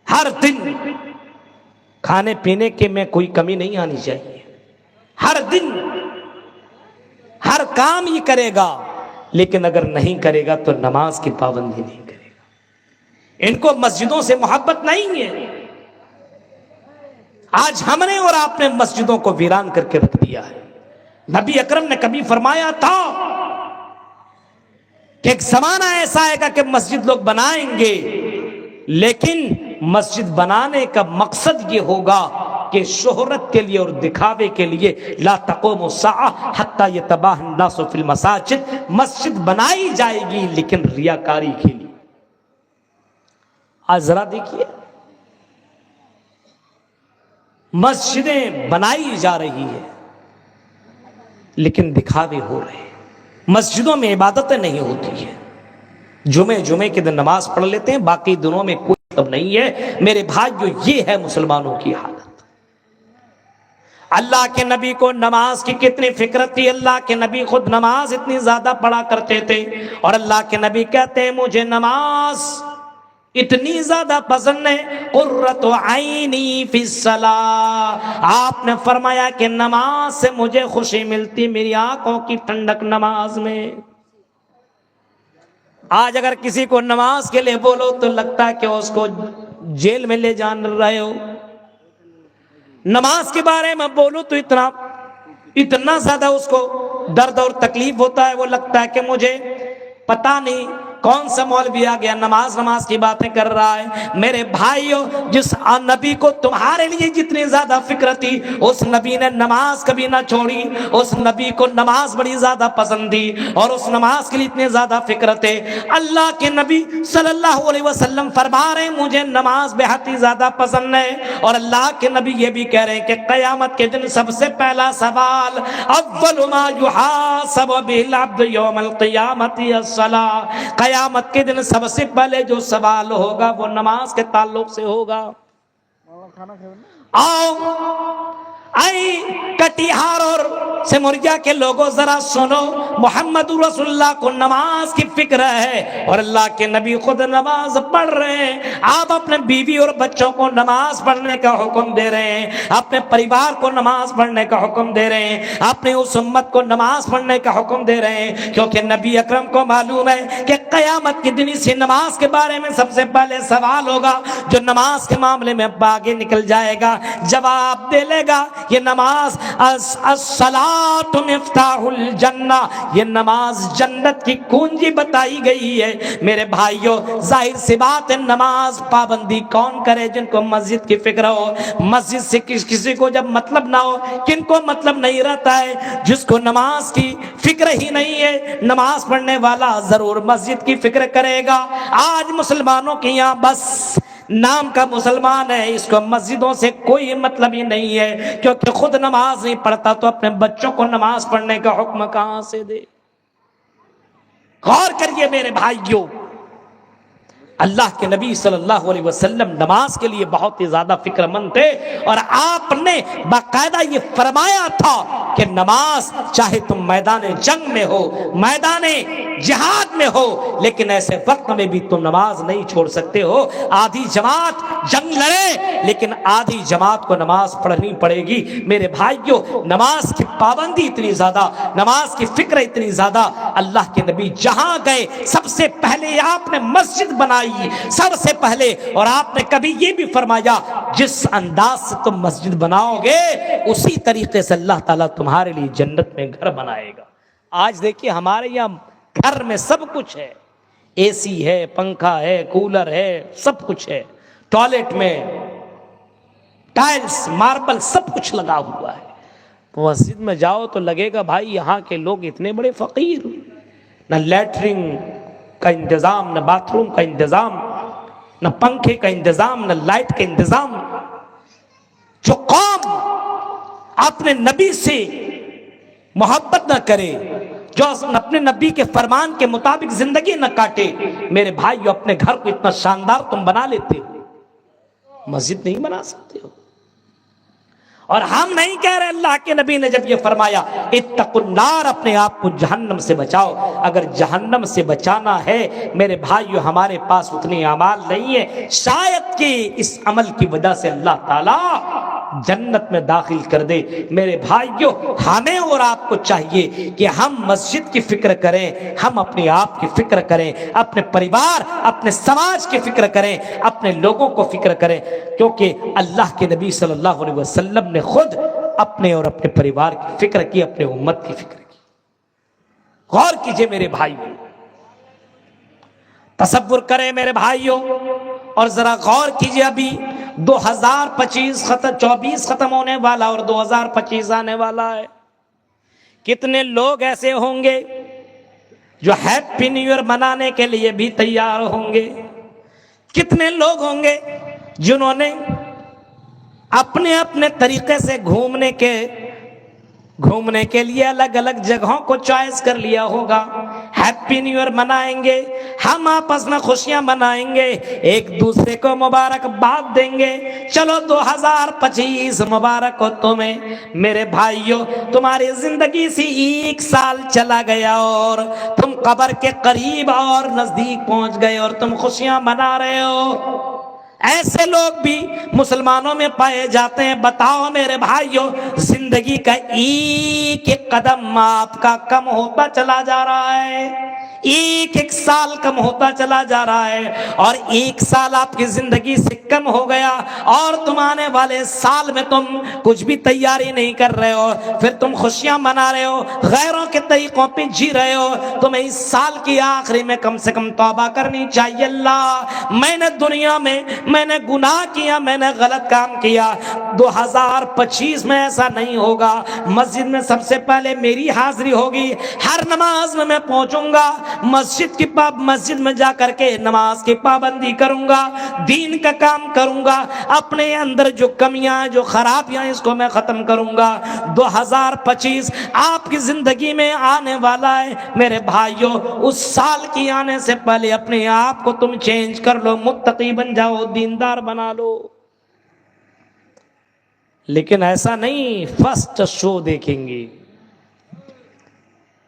ہر دن کھانے پینے کے میں کوئی کمی نہیں آنی چاہیے، ہر دن ہر کام یہ کرے گا، لیکن اگر نہیں کرے گا تو نماز کی پابندی نہیں کرے گا۔ ان کو مسجدوں سے محبت نہیں ہے۔ آج ہم نے اور آپ نے مسجدوں کو ویران کر کے رکھ دیا ہے۔ نبی اکرم نے کبھی فرمایا تھا کہ ایک زمانہ ایسا آئے گا کہ مسجد لوگ بنائیں گے، لیکن مسجد بنانے کا مقصد یہ ہوگا کہ شہرت کے لیے اور دکھاوے کے لیے، لا تقوم الساعہ حتی یتباہ الناس فی المساجد، مسجد بنائی جائے گی لیکن ریاکاری کے لیے۔ آج ذرا دیکھیے، مسجدیں بنائی جا رہی ہیں لیکن دکھاوے ہو رہے ہیں۔ مسجدوں میں عبادتیں نہیں ہوتی ہیں، جمعے کے دن نماز پڑھ لیتے ہیں، باقی دنوں میں کوئی مطلب نہیں ہے۔ میرے بھائیو، یہ ہے مسلمانوں کی حالت۔ اللہ کے نبی کو نماز کی کتنی فکر تھی، اللہ کے نبی خود نماز اتنی زیادہ پڑھا کرتے تھے، اور اللہ کے نبی کہتے ہیں مجھے نماز اتنی زیادہ پسند ہے، قرۃ عینی فی الصلاۃ، آپ نے فرمایا کہ نماز سے مجھے خوشی ملتی، میری آنکھوں کی ٹھنڈک نماز میں۔ آج اگر کسی کو نماز کے لیے بولو تو لگتا ہے کہ اس کو جیل میں لے جان رہے ہو۔ نماز کے بارے میں بولو تو اتنا زیادہ اس کو درد اور تکلیف ہوتا ہے، وہ لگتا ہے کہ مجھے پتہ نہیں کون سا مولوی آ گیا نماز کی باتیں کر رہا ہے۔ میرے بھائیو، جس نبی کو تمہارے لیے جتنی زیادہ فکر تھی، اس نبی نے نماز کبھی نہ چھوڑی، اس نبی کو نماز بڑی زیادہ پسند تھی اور اس نماز کے لیے اتنے زیادہ فکر تھے۔ اللہ کے نبی صلی اللہ علیہ وسلم فرما رہے ہیں مجھے نماز بے حد ہی زیادہ پسند ہے، اور اللہ کے نبی یہ بھی کہہ رہے ہیں کہ قیامت کے دن سب سے پہلا سوال، اول ما یحاسب به العبد یوم القیامت الصلاۃ، قیامت کے دن سب سے پہلے جو سوال ہوگا وہ نماز کے تعلق سے ہوگا۔ کٹیہار اور سمریا کے لوگوں ذرا سنو، محمد رسول اللہ کو نماز کی فکر ہے اور اللہ کے نبی خود نماز پڑھ رہے ہیں۔ آپ اپنے بیوی اور بچوں کو نماز پڑھنے کا حکم دے رہے ہیں، اپنے پریوار کو نماز پڑھنے کا حکم دے رہے ہیں، اپنے اس امت کو نماز پڑھنے کا حکم دے رہے ہیں، کیونکہ نبی اکرم کو معلوم ہے کہ قیامت کے دن اسی نماز کے بارے میں سب سے پہلے سوال ہوگا۔ جو نماز کے معاملے میں آگے نکل جائے گا، جواب دے لے گا، یہ نماز الصلاۃ مفتاح الجنہ، یہ نماز جنت کی کنجی بتائی گئی ہے۔ میرے بھائیو، ظاہر سی بات ہے، نماز پابندی کون کرے؟ جن کو مسجد کی فکر ہو، مسجد سے کسی کو جب مطلب نہ ہو، کن کو مطلب نہیں رہتا ہے؟ جس کو نماز کی فکر ہی نہیں ہے، نماز پڑھنے والا ضرور مسجد کی فکر کرے گا۔ آج مسلمانوں کے یہاں بس نام کا مسلمان ہے، اس کو مسجدوں سے کوئی مطلب ہی نہیں ہے، کیونکہ خود نماز نہیں پڑھتا تو اپنے بچوں کو نماز پڑھنے کا حکم کہاں سے دے؟ غور کریے میرے بھائیوں، اللہ کے نبی صلی اللہ علیہ وسلم نماز کے لیے بہت ہی زیادہ فکر مند تھے، اور آپ نے باقاعدہ یہ فرمایا تھا کہ نماز چاہے تم میدان جنگ میں ہو، میدان جہاد میں ہو، لیکن ایسے وقت میں بھی تم نماز نہیں چھوڑ سکتے ہو۔ آدھی جماعت جنگ لڑے لیکن آدھی جماعت کو نماز پڑھنی پڑے گی۔ میرے بھائیوں، نماز کی پابندی اتنی زیادہ، نماز کی فکر اتنی زیادہ، اللہ کے نبی جہاں گئے سب سے پہلے آپ نے مسجد بنائی سب سے پہلے، اور آپ نے کبھی یہ بھی فرمایا جس انداز سے تم مسجد بناؤ گے اسی طریقے سے اللہ تعالیٰ تمہارے لیے جنت میں گھر بنائے گا۔ آج دیکھیے ہمارے یہاں گھر میں سب کچھ ہے، اے سی ہے، پنکھا ہے، کولر ہے، سب کچھ ہے، ٹوائلٹ میں ٹائلز، ماربل، سب کچھ لگا ہوا ہے۔ مسجد میں جاؤ تو لگے گا بھائی یہاں کے لوگ اتنے بڑے فقیر، نہ لیٹرنگ کا انتظام، نہ باتھ روم کا انتظام، نہ پنکھے کا انتظام، نہ لائٹ کا انتظام۔ اپنے نبی سے محبت نہ کرے، جو اپنے نبی کے فرمان کے مطابق زندگی نہ کاٹے، میرے بھائیو اپنے گھر کو اتنا شاندار تم بنا لیتے ہو، مسجد نہیں بنا سکتے ہو؟ اور ہم نہیں کہہ رہے، اللہ کے نبی نے جب یہ فرمایا اتقوا النار، اپنے آپ کو جہنم سے بچاؤ، اگر جہنم سے بچانا ہے میرے بھائیو ہمارے پاس اتنی اعمال نہیں ہے، شاید کہ اس عمل کی وجہ سے اللہ تعالی جنت میں داخل کر دے۔ میرے بھائیو ہمیں اور آپ کو چاہیے کہ ہم مسجد کی فکر کریں، ہم اپنے آپ کی فکر کریں، اپنے پریوار، اپنے سماج کی فکر کریں، اپنے لوگوں کو فکر کریں، کیونکہ اللہ کے نبی صلی اللہ علیہ وسلم نے خود اپنے اور اپنے پریوار کی فکر کی، اپنے امت کی فکر کی۔ غور کیجئے میرے بھائیو، تصور کریں میرے بھائیو، اور ذرا غور کیجئے، ابھی 2024 ختم ہونے والا اور 2025 آنے والا ہے، کتنے لوگ ایسے ہوں گے جو ہیپی نیو ایئر منانے کے لیے بھی تیار ہوں گے، کتنے لوگ ہوں گے جنہوں نے اپنے اپنے طریقے سے گھومنے کے لیے الگ الگ جگہوں کو چوائس کر لیا ہوگا، ہیپی نیو ایئر منائیں گے، ہم آپس میں خوشیاں منائیں گے، ایک دوسرے کو مبارکباد دیں گے، چلو 2025 مبارک ہو تمہیں۔ میرے بھائیو تمہاری زندگی سے 1 سال چلا گیا اور تم قبر کے قریب اور نزدیک پہنچ گئے اور تم خوشیاں منا رہے ہو۔ ایسے لوگ بھی مسلمانوں میں پائے جاتے ہیں۔ بتاؤ میرے بھائیو، زندگی کا ایک ایک قدم آپ کا کم ہوتا چلا جا رہا ہے، ایک ایک سال کم ہوتا چلا جا رہا ہے، اور 1 سال آپ کی زندگی سے کم ہو گیا اور تم آنے والے سال میں تم کچھ بھی تیاری نہیں کر رہے ہو، پھر تم خوشیاں منا رہے ہو، غیروں کے طریقوں پہ جی رہے ہو۔ تمہیں اس سال کی آخری میں کم سے کم توبہ کرنی چاہیے، اللہ میں نے دنیا میں نے گناہ کیا، میں نے غلط کام کیا، 2025 میں ایسا نہیں ہوگا، مسجد میں سب سے پہلے میری حاضری ہوگی، ہر نماز میں پہنچوں گا، مسجد میں جا کر کے نماز کی پابندی کروں گا، دین کا کام کروں گا، اپنے اندر جو کمیاں جو خرابیاں اس کو میں ختم کروں گا۔ 2025 آپ کی زندگی میں آنے والا ہے میرے بھائیوں، اس سال کی آنے سے پہلے اپنے آپ کو تم چینج کر لو، متقی بن جاؤ، دیندار بنا لو۔ لیکن ایسا نہیں فرسٹ شو دیکھیں گے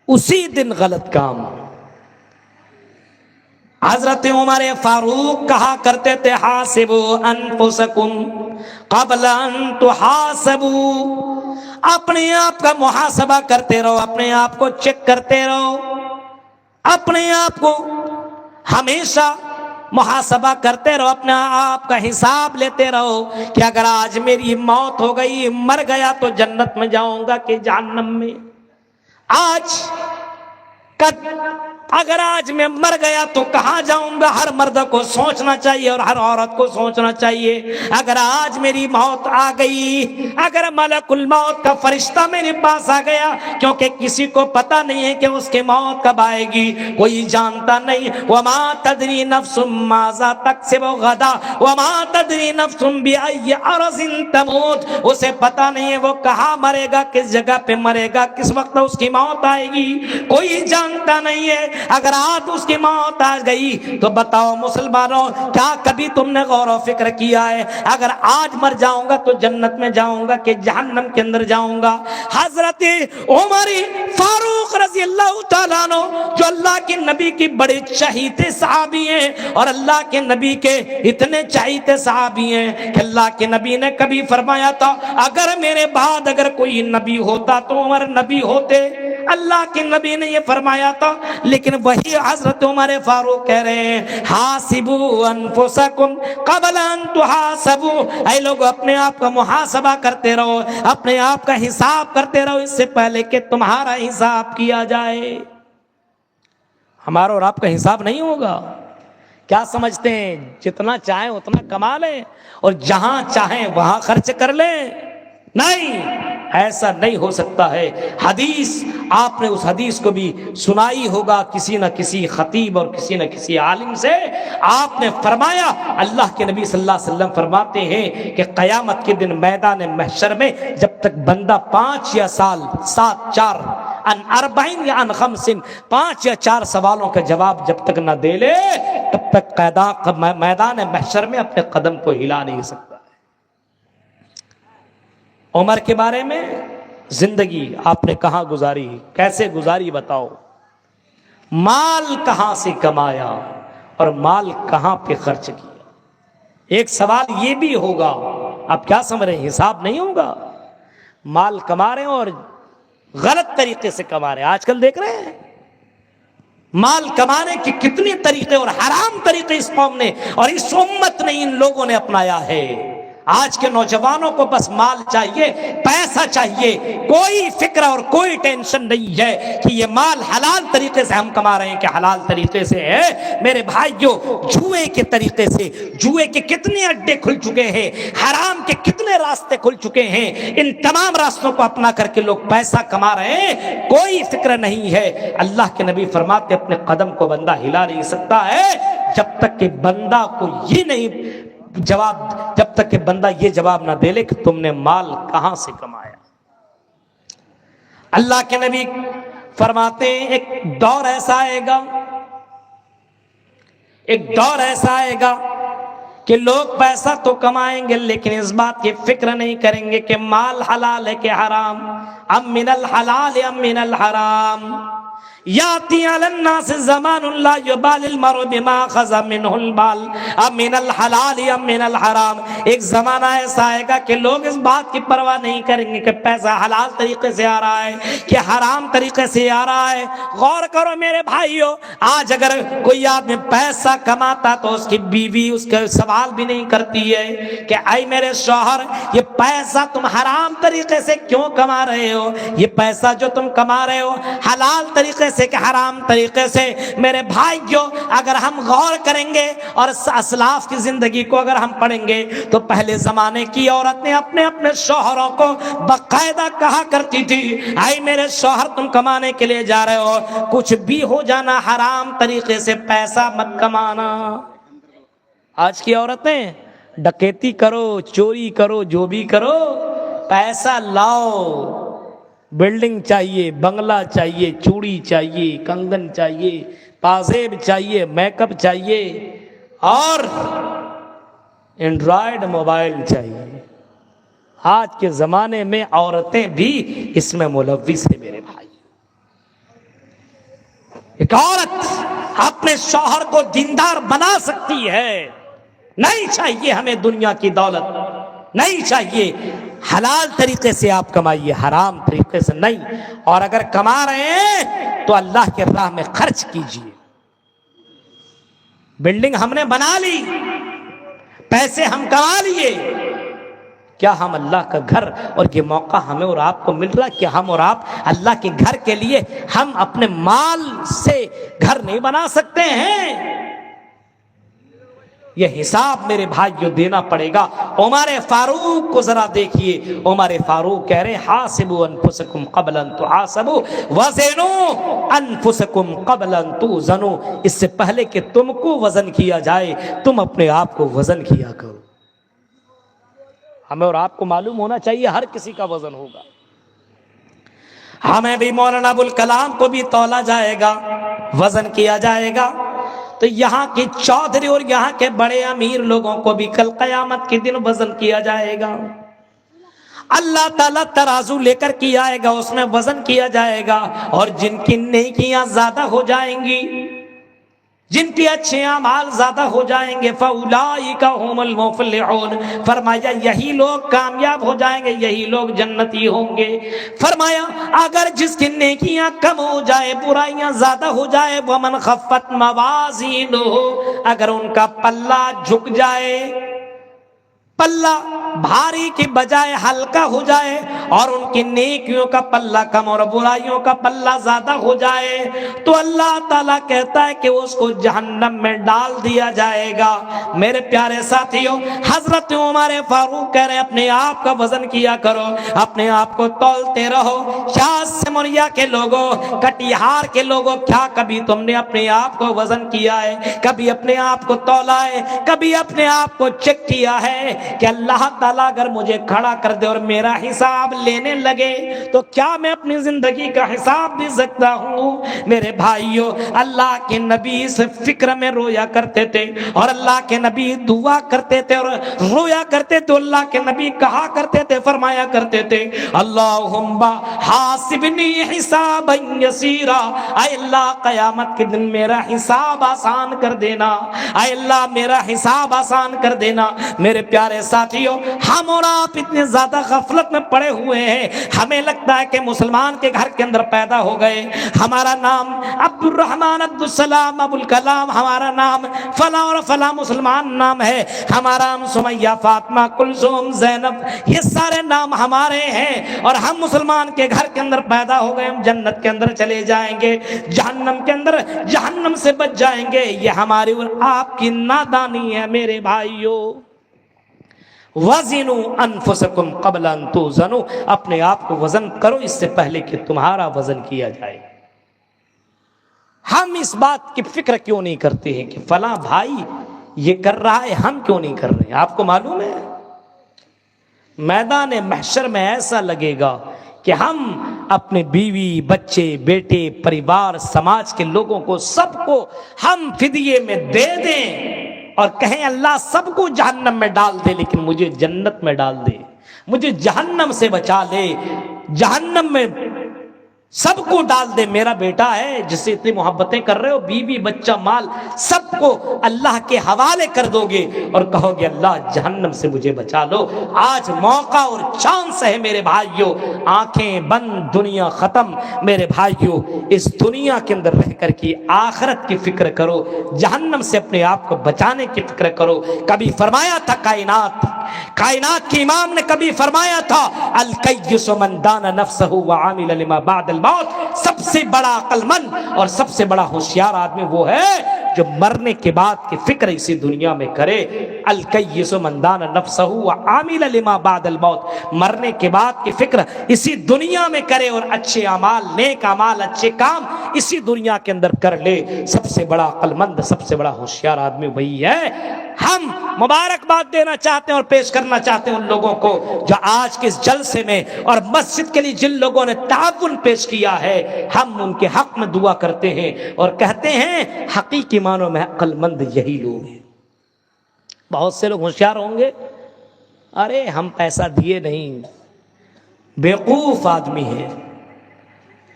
اسی دن غلط کام۔ حضرت عمر فاروق کہا کرتے تھے حاسبوا انفسکم قبل ان تحاسبوا، اپنے آپ کا محاسبہ کرتے رہو، اپنے آپ کو چیک کرتے رہو، اپنے آپ کو ہمیشہ محاسبہ کرتے رہو، اپنا آپ کا حساب لیتے رہو کہ اگر آج میری موت ہو گئی، مر گیا تو جنت میں جاؤں گا کہ جہنم میں؟ اگر آج میں مر گیا تو کہاں جاؤں گا؟ ہر مرد کو سوچنا چاہیے اور ہر عورت کو سوچنا چاہیے۔ اگر آج میری موت آ گئی، اگر ملک الموت کا فرشتہ میرے پاس آ گیا، کیونکہ کسی کو پتا نہیں ہے کہ اس کی موت کب آئے گی، کوئی جانتا نہیں۔ وما تدری نفس ماذا تکسب غدا وما تدری نفس بأي أرض تموت، اسے پتا نہیں ہے وہ کہاں مرے گا، کس جگہ پہ مرے گا، کس وقت اس کی موت آئے گی، کوئی جانتا نہیں ہے۔ اگر آج اس کی موت آ گئی تو بتاؤ مسلمانوں، کیا کبھی تم نے غور و فکر کیا ہے اگر آج مر جاؤں گا تو جنت میں جاؤں گا کہ جہنم کے اندر جاؤں گا؟ حضرت عمر فاروق رضی اللہ تعالیٰ عنہ جو اللہ کے نبی کی بڑے چہیتے صحابی ہیں، اور اللہ کے نبی کے اتنے چہیتے صحابی ہیں کہ اللہ کے نبی نے کبھی فرمایا تھا اگر میرے بعد اگر کوئی نبی ہوتا تو عمر نبی ہوتے، اللہ کے نبی نے یہ فرمایا تھا۔ لیکن وہی حضرت عمر فاروق کہہ رہے ہیں حاسبوا انفسکم قبل ان تحاسبوا، اے لوگ اپنے آپ کا محاسبہ کرتے رہو، اپنے آپ کا حساب کرتے رہو اس سے پہلے کہ تمہارا حساب کیا جائے۔ ہمارا اور آپ کا حساب نہیں ہوگا۔ کیا سمجھتے ہیں جتنا چاہیں اتنا کما لیں اور جہاں چاہیں وہاں خرچ کر لیں؟ نہیں، ایسا نہیں ہو سکتا ہے۔ حدیث آپ نے اس حدیث کو بھی سنائی ہوگا کسی نہ کسی خطیب اور کسی نہ کسی عالم سے۔ آپ نے فرمایا، اللہ کے نبی صلی اللہ علیہ وسلم فرماتے ہیں کہ قیامت کے دن میدان محشر میں جب تک بندہ 5 یا سال 7 4 ان 40 یا ان 50 5 یا 4 سوالوں کا جواب جب تک نہ دے لے تب تک میدان محشر میں اپنے قدم کو ہلا نہیں سکتا۔ عمر کے بارے میں، زندگی آپ نے کہاں گزاری، کیسے گزاری بتاؤ، مال کہاں سے کمایا اور مال کہاں پہ خرچ کیا۔ ایک سوال یہ بھی ہوگا، آپ کیا سمجھ رہے ہیں، حساب نہیں ہوگا۔ مال کما رہے ہیں اور غلط طریقے سے کما رہے ہیں۔ آج کل دیکھ رہے ہیں مال کمانے کے کتنے طریقے اور حرام طریقے اس قوم نے اور اس امت نے، ان لوگوں نے اپنایا ہے۔ آج کے نوجوانوں کو بس مال چاہیے، پیسہ چاہیے، کوئی فکر اور کوئی ٹینشن نہیں ہے کہ یہ مال حلال طریقے سے ہم کما رہے ہیں کہ حلال طریقے سے ہے۔ میرے بھائیو، جوئے کے طریقے سے جوئے کے کتنے اڈے کھل چکے ہیں، حرام کے کتنے راستے کھل چکے ہیں، ان تمام راستوں کو اپنا کر کے لوگ پیسہ کما رہے ہیں، کوئی فکر نہیں ہے۔ اللہ کے نبی فرماتے اپنے قدم کو بندہ ہلا نہیں سکتا ہے جب تک کہ بندہ کو یہ نہیں جب تک کہ بندہ یہ جواب نہ دے لے کہ تم نے مال کہاں سے کمایا۔ اللہ کے نبی فرماتے ہیں ایک دور ایسا آئے گا کہ لوگ پیسہ تو کمائیں گے لیکن اس بات کی فکر نہیں کریں گے کہ مال حلال ہے کہ حرام، ام من الحلال ام من الحرام۔ یاتی علی الناس زمان لا یبال المرء بما اخذ منه المال ام من الحلال ام من الحرام۔ ایک زمانہ ایسا آئے گا کہ لوگ اس بات کی پرواہ نہیں کریں گے کہ پیسہ حلال طریقے سے آ رہا ہے کہ حرام طریقے سے آ رہا ہے۔ غور کرو میرے بھائیو، آج اگر کوئی آدمی پیسہ کماتا تو اس کی بیوی اس کا سوال بھی نہیں کرتی ہے کہ اے میرے شوہر، یہ پیسہ تم حرام طریقے سے کیوں کما رہے ہو، یہ پیسہ جو تم کما رہے ہو حلال طریقے سے کہ حرام طریقے سے۔ میرے بھائیو، اگر ہم غور کریں گے اور اسلاف کی زندگی کو اگر ہم پڑھیں گے تو پہلے زمانے کی عورتیں اپنے اپنے شوہروں کو باقاعدہ کہا کرتی تھی، اے میرے شوہر تم کمانے کے لیے جا رہے ہو، کچھ بھی ہو جانا حرام طریقے سے پیسہ مت کمانا۔ آج کی عورتیں ڈکیتی کرو، چوری کرو، جو بھی کرو، پیسہ لاؤ، بلڈنگ چاہیے، بنگلہ چاہیے، چوڑی چاہیے، کنگن چاہیے، پازیب چاہیے، میک اپ چاہیے اور اینڈرائیڈ موبائل چاہیے۔ آج کے زمانے میں عورتیں بھی اس میں ملوث ہیں میرے بھائی۔ ایک عورت اپنے شوہر کو دیندار بنا سکتی ہے، نہیں چاہیے ہمیں دنیا کی دولت، نہیں چاہیے، حلال طریقے سے آپ کمائیے، حرام طریقے سے نہیں، اور اگر کما رہے ہیں تو اللہ کے راہ میں خرچ کیجیے۔ بلڈنگ ہم نے بنا لی، پیسے ہم کما لیے، کیا ہم اللہ کا گھر، اور یہ موقع ہمیں اور آپ کو مل رہا کہ ہم اور آپ اللہ کے گھر کے لیے ہم اپنے مال سے گھر نہیں بنا سکتے ہیں؟ یہ حساب میرے بھائیو دینا پڑے گا۔ عمر فاروق کو ذرا دیکھیے، عمر فاروق کہہ رہے ہیں حاسبوا انفسکم قبل ان تحاسبوا وزنوا انفسکم قبل ان توزنوا، اس سے پہلے کہ تم کو وزن کیا جائے تم اپنے آپ کو وزن کیا کرو۔ ہمیں اور آپ کو معلوم ہونا چاہیے ہر کسی کا وزن ہوگا، ہمیں بھی مولانا ابوالکلام کو بھی تولا جائے گا، وزن کیا جائے گا، تو یہاں کے چودھری اور یہاں کے بڑے امیر لوگوں کو بھی کل قیامت کے دن وزن کیا جائے گا۔ اللہ تعالیٰ ترازو لے کر کے آئے گا، اس میں وزن کیا جائے گا، اور جن کی نیکیاں زیادہ ہو جائیں گی، جن کے اچھے اعمال زیادہ ہو جائیں گے، فَأُولَٰئِكَ هُمُ الْمُفْلِحُونَ، فرمایا یہی لوگ کامیاب ہو جائیں گے، یہی لوگ جنتی ہوں گے۔ فرمایا اگر جس کی نیکیاں کم ہو جائے، برائیاں زیادہ ہو جائے، وَمَنْ خَفَّتْ مَوَازِينُهُ، اگر ان کا پلہ جھک جائے، پلہ بھاری کی بجائے ہلکا ہو جائے اور ان کی نیکیوں کا پلہ کم اور برائیوں کا پلہ زیادہ ہو جائے تو اللہ تعالیٰ کہتا ہے کہ اس کو جہنم میں ڈال دیا جائے گا۔ میرے پیارے ساتھیوں، حضرت عمر فاروق کہہ رہے ہیں اپنے آپ کا وزن کیا کرو، اپنے آپ کو تولتے رہو۔ شاذ سمریا کے لوگوں، کٹیہار کے لوگوں، کیا کبھی تم نے اپنے آپ کو وزن کیا ہے؟ کبھی اپنے آپ کو تولا ہے؟ کبھی اپنے آپ کو چیک کیا ہے کہ اللہ تعالیٰ اگر مجھے کھڑا کر دے اور میرا حساب لینے لگے تو کیا میں اپنی زندگی کا حساب دے سکتا ہوں؟ میرے بھائیوں، اللہ کے نبی اس فکر میں رویا کرتے تھے اور اللہ کے نبی دعا کرتے تھے اور رویا کرتے تھے۔ اللہ کے نبی کہا کرتے تھے، فرمایا کرتے تھے، اللہم حاسبنی حسابا یسیرا، اے اللہ قیامت کے دن میرا حساب آسان کر دینا، اے اللہ میرا حساب آسان کر دینا۔ میرے پیارے ساتھیوں، ہم اور آپ اتنے زیادہ غفلت میں پڑے ہوئے ہیں، ہمیں لگتا ہے کہ مسلمان کے گھر کے اندر پیدا ہو گئے، ہمارا نام عبد الرحمن، عبد السلام، ابو الکلام، ہمارا نام فلاں اور فلاں مسلمان نام ہے، ہمارا نام سمیہ، فاطمہ، کلثوم، زینب، یہ سارے نام ہمارے ہیں اور ہم مسلمان کے گھر کے اندر پیدا ہو گئے، ہم جنت کے اندر چلے جائیں گے، جہنم کے اندر جہنم سے بچ جائیں گے۔ یہ ہماری اور آپ کی نادانی ہے۔ میرے بھائیوں، وزنوا انفسکم قبل ان توزنوا، اپنے آپ کو وزن کرو اس سے پہلے کہ تمہارا وزن کیا جائے۔ ہم اس بات کی فکر کیوں نہیں کرتے ہیں کہ فلاں بھائی یہ کر رہا ہے، ہم کیوں نہیں کر رہے ہیں؟ آپ کو معلوم ہے میدان محشر میں ایسا لگے گا کہ ہم اپنے بیوی، بچے، بیٹے، پریوار، سماج کے لوگوں کو سب کو ہم فدیے میں دے دیں اور کہیں اللہ سب کو جہنم میں ڈال دے لیکن مجھے جنت میں ڈال دے، مجھے جہنم سے بچا لے، جہنم میں سب کو ڈال دے۔ میرا بیٹا ہے جس سے اتنی محبتیں کر رہے ہو، بیوی، بچہ، مال، سب کو اللہ کے حوالے کر دو گے اور کہو گے اللہ جہنم سے مجھے بچا لو۔ آج موقع اور چانس ہے میرے بھائیوں، آنکھیں بند، دنیا ختم۔ میرے بھائیوں، اس دنیا کے اندر رہ کر کی آخرت کی فکر کرو، جہنم سے اپنے آپ کو بچانے کی فکر کرو۔ کبھی فرمایا تھا کائنات کے امام نے کبھی فرمایا تھا، الکیس من دان نفسہ وعامل لما بعد الموت، سب سے بڑا عقل مند اور سب سے بڑا ہوشیار آدمی وہ ہے جو مرنے کے بعد کی فکر اسی دنیا میں کرے۔ الکیس من دان نفسہ وعامل لما بعد الموت، مرنے کے بعد کی فکر اسی دنیا میں کرے اور اچھے اعمال، نیک اعمال، اچھے کام اسی دنیا کے اندر کر لے۔ سب سے بڑا عقل مند، سب سے بڑا ہوشیار آدمی وہی ہے۔ ہم مبارکباد دینا چاہتے ہیں اور پیش کرنا چاہتے ہیں ان لوگوں کو جو آج کے اس جلسے میں اور مسجد کے لیے جن لوگوں نے تعاون پیش کیا ہے، ہم ان کے حق میں دعا کرتے ہیں اور کہتے ہیں حقیقی معنوں میں عقل مند یہی لوگ ہیں۔ بہت سے لوگ ہوشیار ہوں گے، ارے ہم پیسہ دیے نہیں، بیوقوف آدمی ہے۔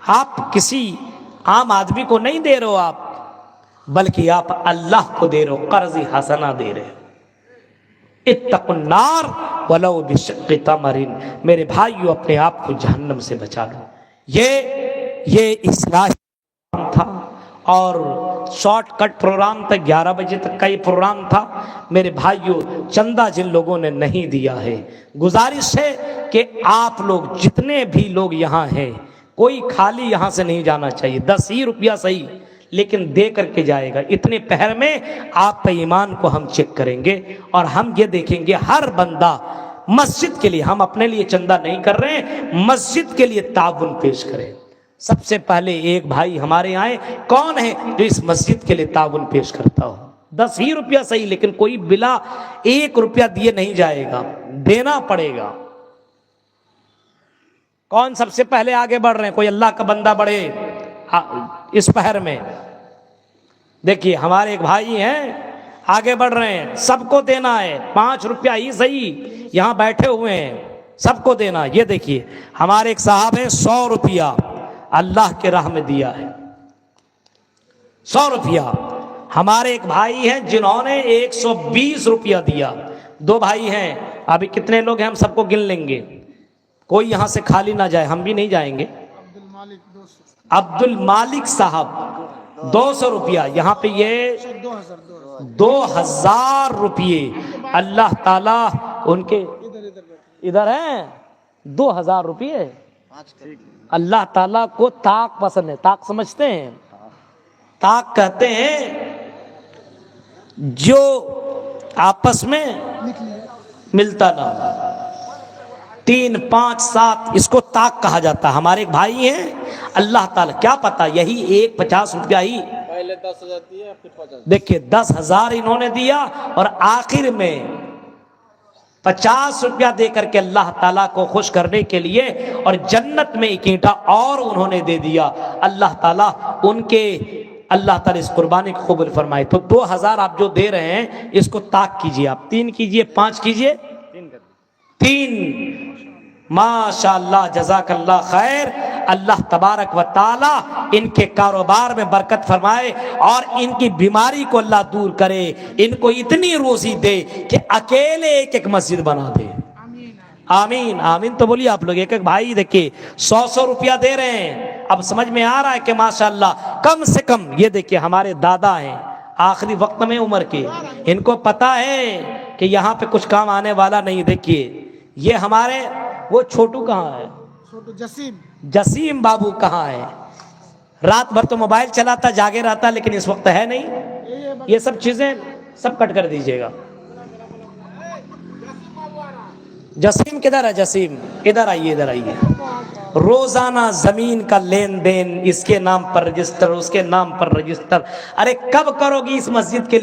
آپ کسی عام آدمی کو نہیں دے رہے ہو آپ، بلکہ آپ اللہ کو دے رہے ہو، قرض حسنہ دے رہے ہو۔ اتقوا النار ولو بشق تمر، میرے بھائیو اپنے آپ کو جہنم سے بچا لو۔ یہ اصلاح تھا اور شارٹ کٹ پروگرام تھا، 11 بجے تک کا یہ پروگرام تھا۔ میرے بھائیو، چندہ جن لوگوں نے نہیں دیا ہے، گزارش ہے کہ آپ لوگ جتنے بھی لوگ یہاں ہیں، کوئی خالی یہاں سے نہیں جانا چاہیے، 10 ہی روپیہ صحیح لیکن دے کر کے جائے گا۔ اتنے پہر میں آپ کے ایمان کو ہم چیک کریں گے اور ہم یہ دیکھیں گے ہر بندہ مسجد کے لیے، ہم اپنے لیے چندہ نہیں کر رہے ہیں، مسجد کے لیے تعاون پیش کریں۔ سب سے پہلے ایک بھائی ہمارے آئے، کون ہے جو اس مسجد کے لیے تعاون پیش کرتا ہو؟ 10 ہی روپیہ صحیح لیکن کوئی بلا 1 روپیہ دیے نہیں جائے گا، دینا پڑے گا۔ کون سب سے پہلے آگے بڑھ رہے ہیں؟ کوئی اللہ کا بندہ بڑھے اس پہر میں۔ دیکھیے ہمارے ایک بھائی ہیں آگے بڑھ رہے ہیں، سب کو دینا ہے، 5 روپیہ ہی صحیح، یہاں بیٹھے ہوئے ہیں، سب کو دینا۔ یہ دیکھیے ہمارے ایک صاحب ہیں، 100 روپیہ اللہ کے راہ میں دیا ہے، 100 روپیہ۔ ہمارے ایک بھائی ہیں جنہوں نے 120 روپیہ دیا۔ 2 بھائی ہیں، ابھی کتنے لوگ ہیں ہم سب کو گن لیں گے، کوئی یہاں سے خالی نہ جائے، ہم بھی نہیں جائیں گے۔ عبد المالک صاحب 200 روپیہ، یہاں پہ یہ 2000 روپیے۔ اللہ تعالیٰ ان کے ادھر ہیں 2000 روپیے. اللہ تعالیٰ کو طاق پسند ہے. طاق سمجھتے ہیں؟ طاق کہتے ہیں جو آپس میں ملتا نہ ہو. 3 5 7 اس کو طاق کہا جاتا ہے. ہمارے ایک بھائی ہیں, اللہ تعالیٰ کیا پتا یہی ایک 50 روپیہ ہی پہلے 10,000 دیا پھر 50. دیکھیے 10,000 انہوں نے دیا اور آخر میں 50 روپیہ دے کر کے اللہ تعالیٰ کو خوش کرنے کے لیے اور جنت میں ایک اینٹا اور انہوں نے دے دیا. اللہ تعالیٰ ان کے اللہ تعالیٰ اس قربانی کو قبول فرمائے. تو 2000 آپ جو دے رہے ہیں اس کو طاق کیجئے, آپ 3 کیجئے 5 کیجئے 3. ماشاء اللہ جزاک اللہ خیر. اللہ تبارک و تعالی ان کے کاروبار میں برکت فرمائے اور ان کی بیماری کو اللہ دور کرے. ان کو اتنی روزی دے کہ اکیلے ایک ایک مسجد بنا دے. آمین آمین. تو بولیے آپ لوگ. ایک ایک بھائی دیکھیے 100 روپیہ دے رہے ہیں. اب سمجھ میں آ رہا ہے کہ ماشاءاللہ کم سے کم یہ دیکھیے ہمارے دادا ہیں آخری وقت میں عمر کے, ان کو پتا ہے کہ یہاں پہ کچھ کام آنے والا نہیں. دیکھیے یہ ہمارے وہ چھوٹو کہاں ہے, جسیم بابو کہاں ہے؟ رات بھر تو موبائل چلاتا جاگے رہتا لیکن اس وقت ہے نہیں. یہ سب چیزیں سب کٹ کر دیجئے گا. جسیم کدھر ہے؟ جسیم ادھر آئیے, ادھر آئیے. روزانہ زمین کا لین دین اس کے نام پر رجسٹر, اس کے نام پر رجسٹر. ارے کب کرو گی اس مسجد کے لیے؟